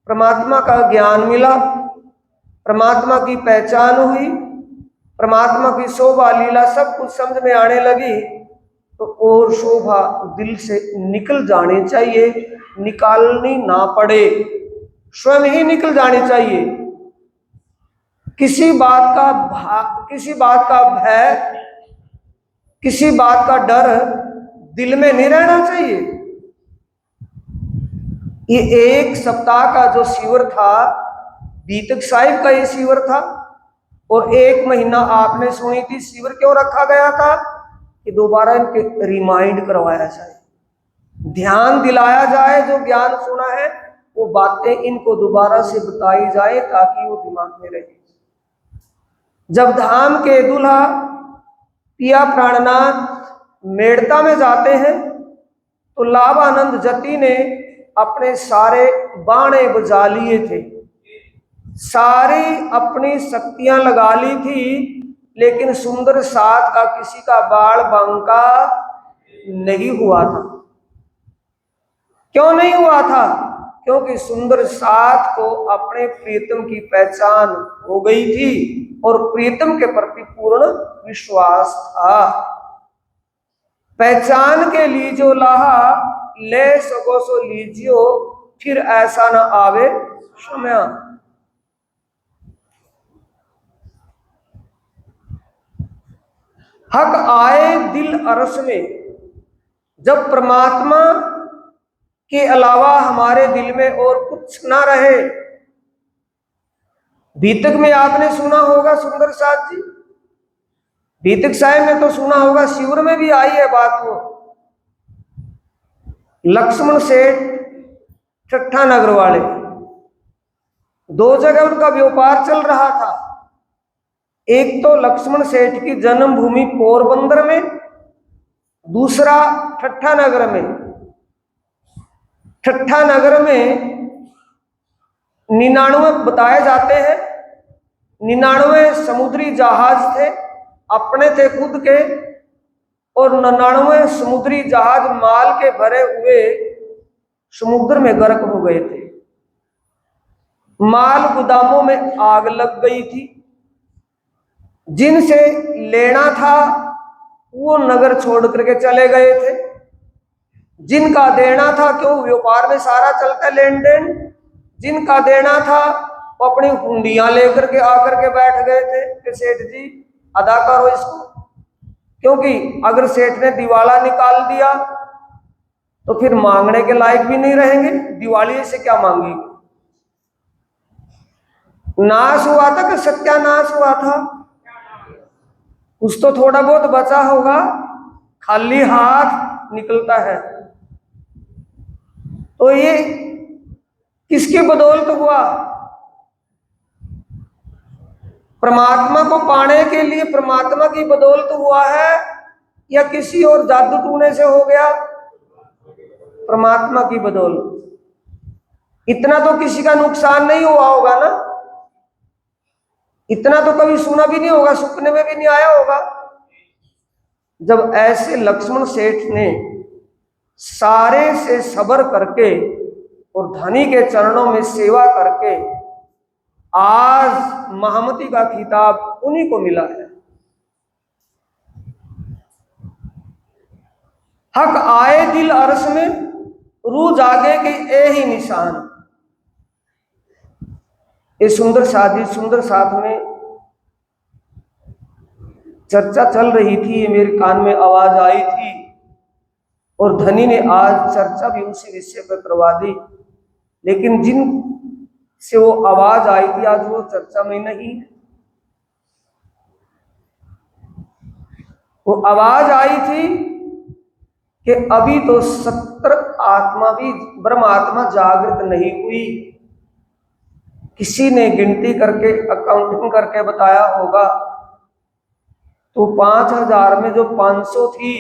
Speaker 1: परमात्मा का ज्ञान मिला, परमात्मा की पहचान हुई, परमात्मा की शोभा लीला सब कुछ समझ में आने लगी, तो और शोभा दिल से निकल जानी चाहिए, निकालनी ना पड़े, स्वयं ही निकल जानी चाहिए। किसी बात का भय, किसी बात का डर दिल में नहीं रहना चाहिए। ये एक सप्ताह का जो शिविर था, बीतक साहिब का ये शिविर था, और 1 महीना आपने सुनी थी। शिविर क्यों रखा गया था कि दोबारा इनके रिमाइंड करवाया जाए, ध्यान दिलाया जाए, जो ज्ञान सुना है वो बातें इनको दोबारा से बताई जाए ताकि वो दिमाग में रहे। जब धाम के दूल्हा पिया प्राणनाथ मेड़ता में जाते हैं तो लाभानंद जति ने अपने सारे बाणे बजा लिए थे, सारी अपनी शक्तियां लगा ली थी, लेकिन सुंदर साथ का किसी का बाल बांका नहीं हुआ था। क्यों नहीं हुआ था? क्योंकि सुंदर साथ को अपने प्रियतम की पहचान हो गई थी और प्रियतम के प्रति पूर्ण विश्वास था। पहचान के लीजो लाहा, ले सको सो लीजियो, फिर ऐसा न आवे समय। हक आए दिल अरस में, जब परमात्मा के अलावा हमारे दिल में और कुछ ना रहे। बीतक में आपने सुना होगा सुंदर साथ जी, बीतक साहिब में तो सुना होगा, शिविर में भी आई है बात। वो लक्ष्मण सेठ ठट्ठा नगर वाले, 2 जगह उनका व्यापार चल रहा था। एक तो लक्ष्मण सेठ की जन्मभूमि पोरबंदर में, दूसरा ठट्ठा नगर में। ठट्ठा नगर में 99 बताए जाते हैं, 99 समुद्री जहाज थे, अपने थे खुद के, और 99 समुद्री जहाज माल के भरे हुए समुद्र में गर्क हो गए थे। माल गोदामों में आग लग गई थी। जिनसे लेना था वो नगर छोड़ करके चले गए थे, जिनका देना था, क्यों व्यापार में सारा चलता लेन देन, जिनका देना था वो अपनी हुंडियां लेकर के आकर के बैठ गए थे कि सेठ जी अदा करो इसको, क्योंकि अगर सेठ ने दिवाला निकाल दिया तो फिर मांगने के लायक भी नहीं रहेंगे, दिवाली से क्या मांगेंगे। नाश हुआ था कि सत्यानाश हुआ था? कुछ तो थोड़ा बहुत बचा होगा, खाली हाथ निकलता है। तो ये किसकी बदौलत हुआ? परमात्मा को पाने के लिए परमात्मा की बदौलत हुआ है या किसी और जादू टूने से हो गया? परमात्मा की बदौलत। इतना तो किसी का नुकसान नहीं हुआ होगा ना, इतना तो कभी सुना भी नहीं होगा, सुपने में भी नहीं आया होगा। जब ऐसे लक्ष्मण सेठ ने सारे से सबर करके और धनी के चरणों में सेवा करके आज महामती का खिताब उन्हीं को मिला है। हक आए दिल अरस में, रू जागे के ए ही निशान। ये सुंदर साथी, सुंदर साथ में चर्चा चल रही थी, मेरे कान में आवाज आई थी और धनी ने आज चर्चा भी उसी विषय पर करवा दी, लेकिन जिन से वो आवाज आई थी आज वो चर्चा में नहीं है। वो आवाज आई थी कि अभी तो 70 आत्मा भी ब्रह्म आत्मा जागृत नहीं हुई। किसी ने गिनती करके अकाउंटिंग करके बताया होगा तो 5000 में जो 500 थी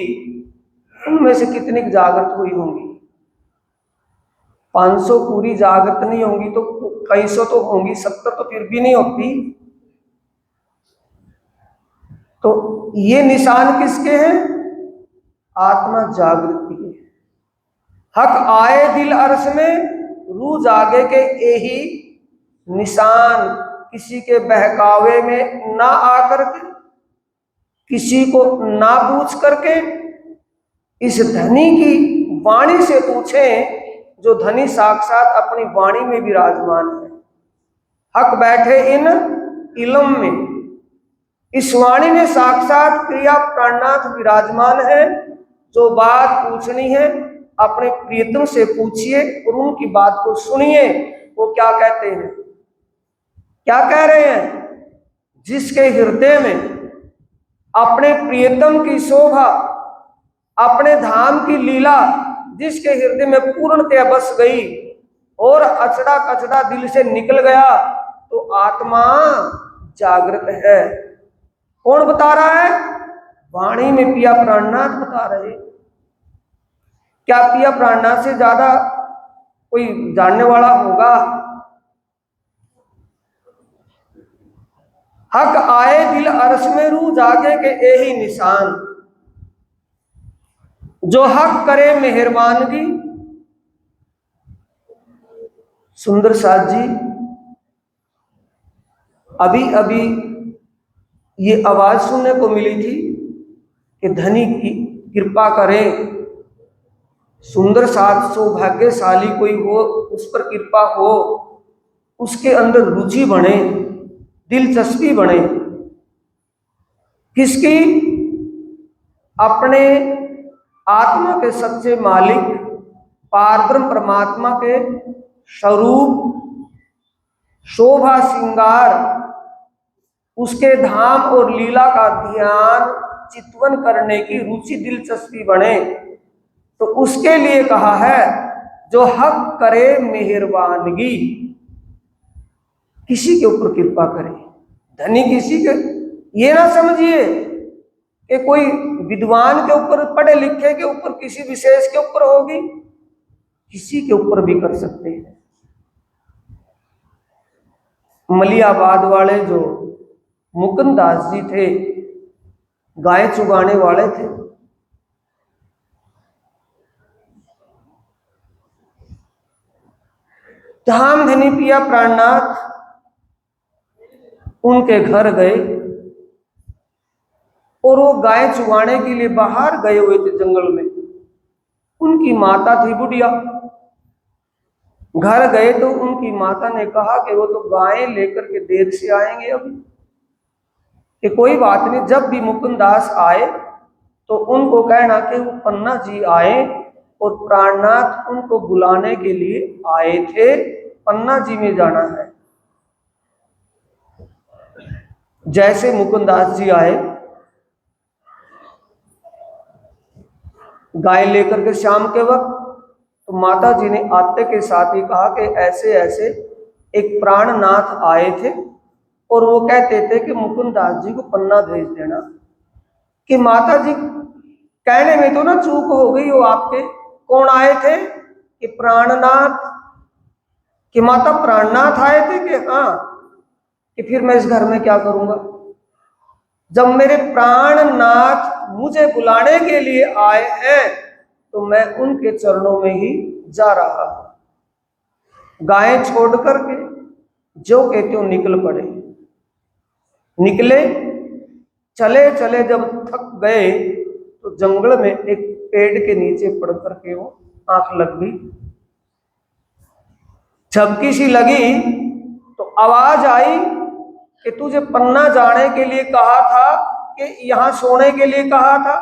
Speaker 1: उनमें से कितनी जागृत हुई होंगी? 500 पूरी जागृत नहीं होंगी तो कई सौ तो होंगी, 70 तो फिर भी नहीं होती। तो ये निशान किसके हैं? आत्मा जागृति के। हक आए दिल अर्श में, रूह जागे के यही निशान। किसी के बहकावे में ना आकर के, किसी को ना पूछ करके, इस धनी की वाणी से पूछें जो धनी साक्षात अपनी वाणी में विराजमान है। हक बैठे इन इलम में, इस वाणी में साक्षात क्रिया प्राणनाथ विराजमान है। जो बात पूछनी है अपने प्रियतम से पूछिए और उनकी बात को सुनिए। वो क्या कहते हैं, क्या कह रहे हैं? जिसके हृदय में अपने प्रियतम की शोभा, अपने धाम की लीला जिसके हृदय में पूर्णतया बस गई और अचड़ा कचड़ा दिल से निकल गया, तो आत्मा जागृत है। कौन बता रहा है? वाणी में पिया प्राणनाथ बता रहे। क्या पिया प्राणनाथ से ज्यादा कोई जानने वाला होगा? हक आए दिल अर्श में, रूह जागे के यही निशान। जो हक करे मेहरबानगी। सुंदर साथ जी, अभी अभी ये आवाज सुनने को मिली थी कि धनी की कृपा करे, सुंदर साथ सौभाग्यशाली कोई हो, उस पर कृपा हो, उसके अंदर रुचि बने, दिलचस्पी बने। किसकी? अपने आत्मा के सच्चे मालिक पारब्रह्म परमात्मा के स्वरूप, शोभा श्रृंगार, उसके धाम और लीला का ध्यान चितवन करने की रुचि दिलचस्पी बने। तो उसके लिए कहा है जो हक करे मेहरबानगी, किसी के ऊपर कृपा करे। धनी किसी के, ये ना समझिए कि कोई विद्वान के ऊपर, पढ़े लिखे के ऊपर, किसी विशेष के ऊपर होगी, किसी के ऊपर भी कर सकते हैं। मलियाबाद वाले जो मुकुंद दास जी थे, गाय चुगाने वाले थे, धाम धनी पिया प्राणनाथ उनके घर गए और वो गाय चुगाने के लिए बाहर गए हुए थे जंगल में। उनकी माता थी बुढ़िया। घर गए तो उनकी माता ने कहा कि वो तो गाय लेकर के देर से आएंगे अभी, कि कोई बात नहीं, जब भी मुकुंद दास आए तो उनको कहना कि वो पन्ना जी आए और प्राणनाथ उनको बुलाने के लिए आए थे, पन्ना जी में जाना है। जैसे मुकुंद दास जी आए, गाय लेकर के शाम के वक्त, तो माता जी ने आते के साथ ही कहा कि ऐसे ऐसे एक प्राणनाथ आए थे और वो कहते थे कि मुकुंद दास जी को पन्ना भेज देना। कि माता जी कहने में तो ना चूक हो गई हो आपके, कौन आए थे? कि प्राणनाथ। कि माता प्राणनाथ आए थे? कि हाँ। कि फिर मैं इस घर में क्या करूंगा? जब मेरे प्राणनाथ मुझे बुलाने के लिए आए हैं तो मैं उनके चरणों में ही जा रहा हूं। गाय छोड़ करके जो कहते हो निकल पड़े। निकले, चले चले जब थक गए तो जंगल में एक पेड़ के नीचे पड़ करके वो आंख लग गई। झपकी सी लगी तो आवाज आई कि तुझे पन्ना जाने के लिए कहा था कि यहां सोने के लिए कहा था।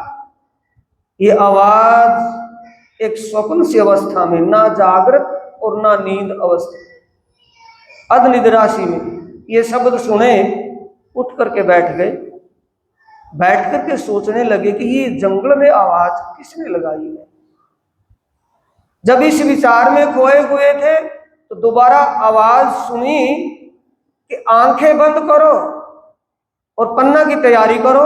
Speaker 1: ये आवाज एक स्वप्न सी अवस्था में, ना जागृत और ना नींद अवस्था, अधनिद्रासी में ये शब्द सुने, उठ करके बैठ गए। बैठ करके सोचने लगे कि ये जंगल में आवाज किसने लगाई है। जब इस विचार में खोए हुए थे तो दोबारा आवाज सुनी कि आंखें बंद करो और पन्ना की तैयारी करो।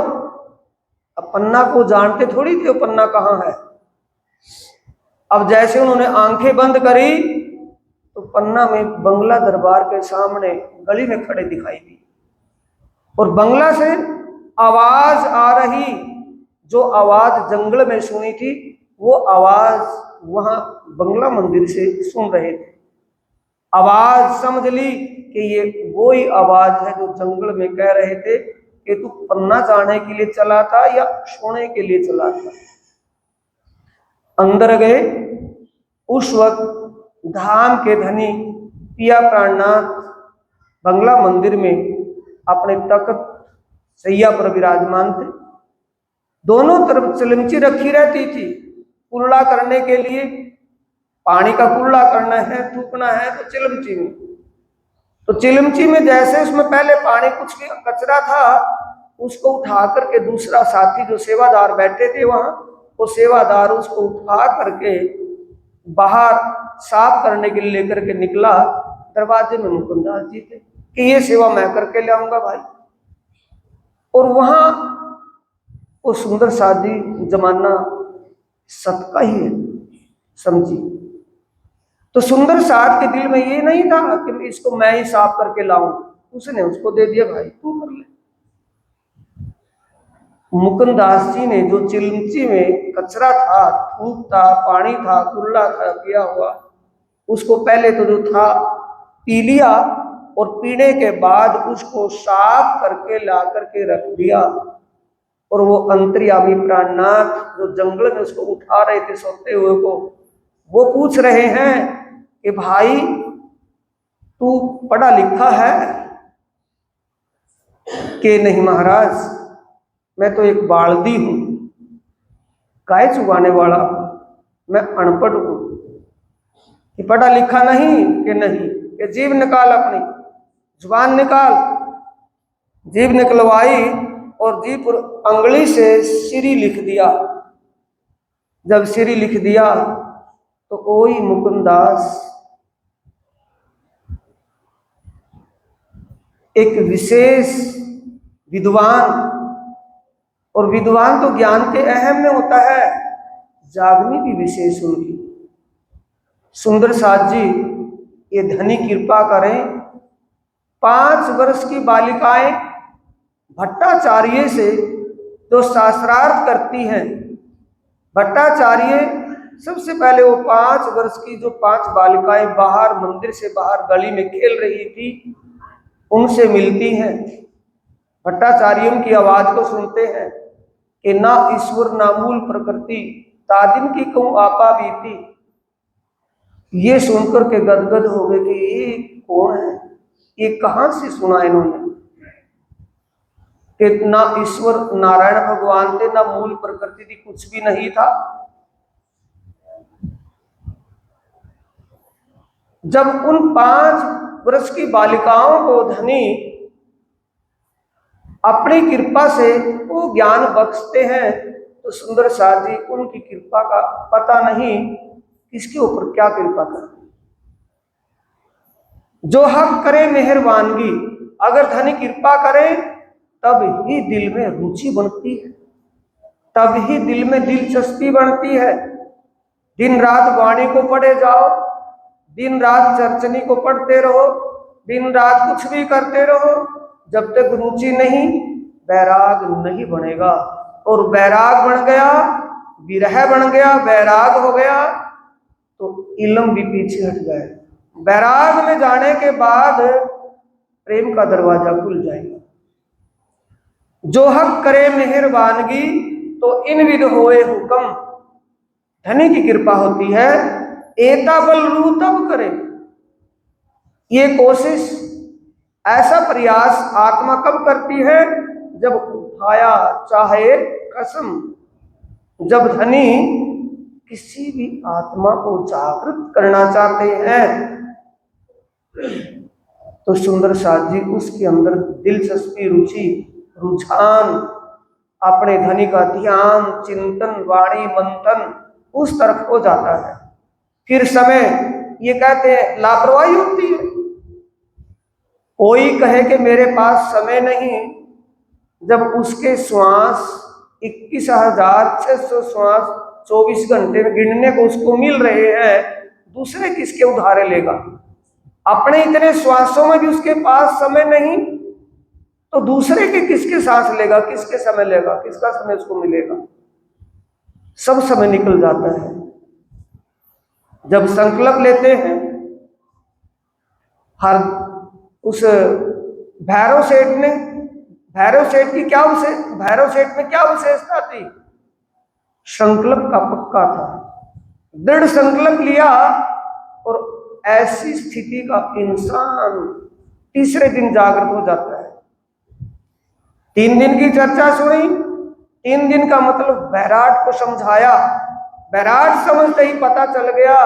Speaker 1: अब पन्ना को जानते थोड़ी थे वो पन्ना कहाँ है। अब जैसे उन्होंने आंखें बंद करी तो पन्ना में बंगला दरबार के सामने गली में खड़े दिखाई दी और बंगला से आवाज आ रही। जो आवाज जंगल में सुनी थी वो आवाज वहां बंगला मंदिर से सुन रहे थे। आवाज समझ ली कि ये वो ही आवाज है जो जंगल में कह रहे थे कि तू पन्ना जाने के लिए चला था या सोने के लिए चला था। अंदर गए। उस वक्त धाम के धनी पिया प्राणनाथ बंगला मंदिर में अपने तख्त सैया पर विराजमान थे। दोनों तरफ चिलमची रखी रहती थी कुल्ला करने के लिए। पानी का कुल्ला करना है, थूकना है तो चिलमची में। तो चिलमची में जैसे उसमें पहले पानी कुछ कचरा था उसको उठा करके दूसरा साथी जो सेवादार बैठे थे वहां, वो सेवादार उसको उठा करके बाहर साफ करने के लिए लेकर के निकला। दरवाजे में मुकुंदास जी थे कि ये सेवा मैं करके ले आऊंगा भाई। और वहां वो सुंदर शादी जमाना सबका ही है समझी। तो सुंदर साथ के दिल में ये नहीं था कि इसको मैं ही साफ करके लाऊं, उसने उसको दे दिया भाई तू कर ले। मुकुंदास जी ने जो चिलमची में कचरा था, थूक था, पानी था, कुल्ला था किया हुआ, उसको पहले तो जो था पी लिया और पीने के बाद उसको साफ करके ला करके रख दिया। और वो अंतर्यामी प्राणनाथ जो जंगल में उसको उठा रहे थे सोते हुए को, वो पूछ रहे हैं कि भाई तू पढ़ा लिखा है? कि नहीं महाराज, मैं तो एक बालदी हूं, गाय चुगाने वाला, मैं अनपढ़ हूं। कि पढ़ा लिखा नहीं? कि नहीं। कि जीभ निकाल, अपनी जुबान निकाल। जीभ निकलवाई और जीभ पर अंगुली से श्री लिख दिया। जब श्री लिख दिया तो कोई मुकुंदास एक विशेष विद्वान, और विद्वान तो ज्ञान के अहम में होता है, जागनी भी विशेष उनकी। सुंदर साथ जी ये धनी कृपा करें, 5 वर्ष की बालिकाएं भट्टाचार्य से जो शास्त्रार्थ करती हैं, भट्टाचार्य सबसे पहले वो 5 वर्ष की जो 5 बालिकाएं बाहर मंदिर से बाहर गली में खेल रही थी उनसे मिलती हैं। भट्टाचार्यों की आवाज को सुनते हैं कि ना ईश्वर ना मूल प्रकृति, तादिन की कहूं आपा बीती। ये सुनकर के गदगद हो गए कि ये कौन है, ये कहां से सुना इन्होंने कि ना ईश्वर नारायण भगवान थे, ना मूल प्रकृति थी, कुछ भी नहीं था। जब उन 5 वर्ष की बालिकाओं को धनी अपनी कृपा से वो ज्ञान बख्शते हैं तो सुंदर साथ जी उनकी कृपा का पता नहीं किसके ऊपर क्या कृपा कर। जो हक करे मेहरबानगी, अगर धनी कृपा करे तब ही दिल में रुचि बनती है, तब ही दिल में दिलचस्पी बनती है। दिन रात वाणी को पढ़े जाओ, दिन रात चर्चनी को पढ़ते रहो, दिन रात कुछ भी करते रहो, जब तक रुचि नहीं वैराग नहीं बनेगा। और वैराग बन गया, विरह बन गया, वैराग हो गया तो इल्म भी पीछे हट जाए। वैराग में जाने के बाद प्रेम का दरवाजा खुल जाएगा। जो हक करे मेहरबानगी तो इन विध होए हुक्म, धनी की कृपा होती है, एता बल रू तब करे। ये कोशिश, ऐसा प्रयास आत्मा कब करती है? जब उठाया चाहे कसम, जब धनी किसी भी आत्मा को जागृत करना चाहते हैं तो सुंदर साथ जी उसके अंदर दिलचस्पी, रुचि, रुझान, अपने धनी का ध्यान, चिंतन, वाणी, मंथन उस तरफ हो जाता है। फिर समय, ये कहते हैं लापरवाही होती है। कोई कहे कि मेरे पास समय नहीं, जब उसके श्वास 21,600 श्वास 24 घंटे में गिनने को उसको मिल रहे हैं, दूसरे किसके उधारे लेगा? अपने इतने श्वासों में भी उसके पास समय नहीं, तो दूसरे के किसके सांस लेगा, किसके समय लेगा, किसका समय उसको मिलेगा? सब समय निकल जाता है। जब संकल्प लेते हैं, हर उस भैरव सेठ की क्या भैरव सेठ में क्या विशेषता थी? संकल्प का पक्का था, दृढ़ संकल्प लिया, और ऐसी स्थिति का इंसान तीसरे दिन जागृत हो जाता है। 3 दिन की चर्चा सुनी, 3 दिन का मतलब बैराट को समझाया। बैराट समझते ही पता चल गया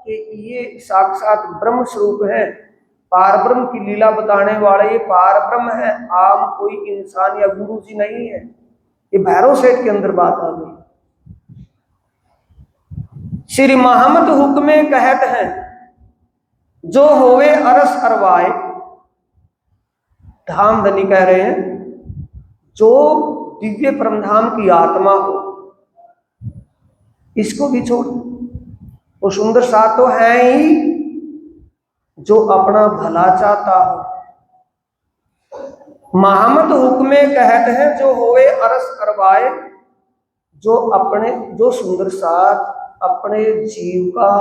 Speaker 1: कि ये साक्षात ब्रह्म स्वरूप है, पार ब्रह्म की लीला बताने वाले ये पार ब्रह्म है, आम कोई इंसान या गुरु जी नहीं है। ये भैरव सेठ के अंदर बात आ गई। श्री महमद हुक्मे कहत हैं, जो होवे अरस अरवाए, धाम धनी कह रहे हैं, जो दिव्य परमधाम की आत्मा हो, इसको भी छोड़। वो सुंदर सा तो है ही, जो अपना भला चाहता हो। महमद हुक्मे कहत हैं, जो होवे अरस करवाए, जो सुंदर साथ अपने जीव का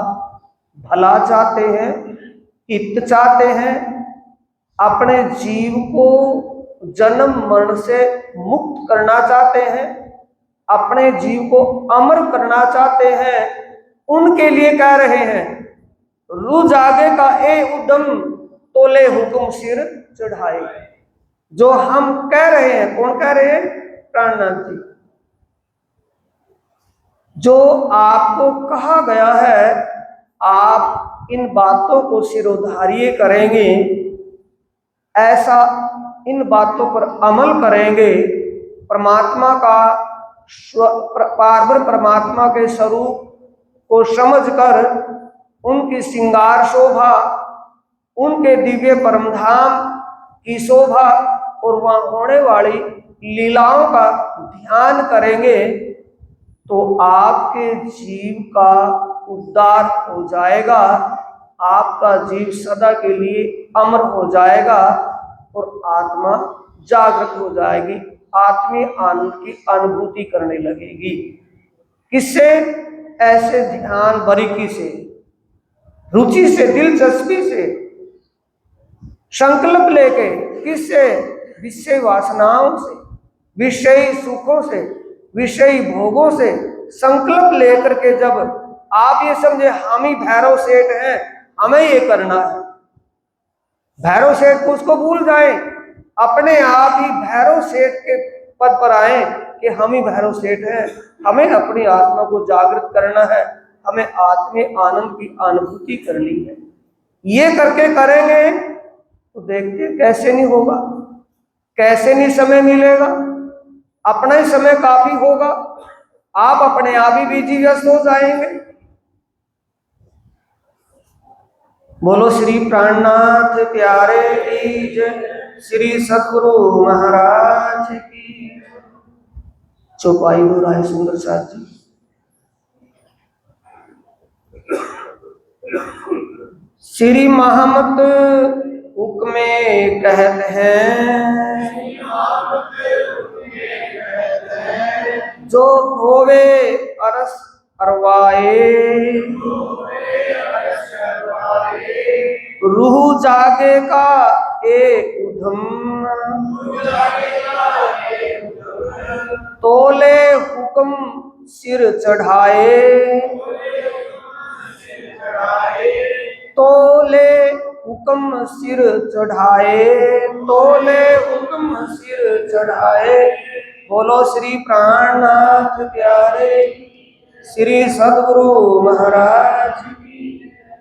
Speaker 1: भला चाहते हैं, हित चाहते हैं, अपने जीव को जन्म मरण से मुक्त करना चाहते हैं, अपने जीव को अमर करना चाहते हैं, उनके लिए कह रहे हैं, रू जागे का ए उदम, तोले हुक्म सिर चढ़ाए। जो हम कह रहे हैं, कौन कह रहे हैं? प्राणनाथ जी। जो आपको कहा गया है, आप इन बातों को सिरोधार्य करेंगे, ऐसा इन बातों पर अमल करेंगे, परमात्मा का पारब्रह्म परमात्मा के स्वरूप को समझकर उनकी श्रृंगार शोभा, उनके दिव्य परमधाम की शोभा और वहां होने वाली लीलाओं का ध्यान करेंगे, तो आपके जीव का उद्धार हो जाएगा, आपका जीव सदा के लिए अमर हो जाएगा और आत्मा जागृत हो जाएगी, आत्मीय आनंद की अनुभूति करने लगेगी। किससे? ऐसे ध्यान बारीकी से, रुचि से, दिलचस्पी से, संकल्प लेके। किससे? विषय वासनाओं से, विषयी सुखों से, विषयी भोगों से संकल्प लेकर के जब आप ये समझे हम ही भैरव सेठ हैं, हमें ये करना है, भैरव सेठ को उसको भूल जाए, अपने आप ही भैरव सेठ के पद पर आए कि हम ही भैरव सेठ हैं, हमें अपनी आत्मा को जागृत करना है, हमें आत्मीय आनंद की अनुभूति करनी है। ये करके करेंगे तो देखते कैसे नहीं होगा, कैसे नहीं समय मिलेगा, अपना ही समय काफी होगा, आप अपने आप ही बिजी व्यस्त हो जाएंगे। बोलो श्री प्राणनाथ प्यारे की जय, श्री सद्गुरु महाराज की। चौपाई हो रहा है सुंदर साथ जी। श्री महमद हुक्मे कहत हैं, जो होवे अरस अरवाए, रूह जागे का एक उधम, तोले हुक्म सिर चढ़ाए, तोले हुक्म सिर चढ़ाए, तोले हुक्म सिर चढ़ाए। बोलो श्री प्राणनाथ प्यारे, श्री सद्गुरु महाराज।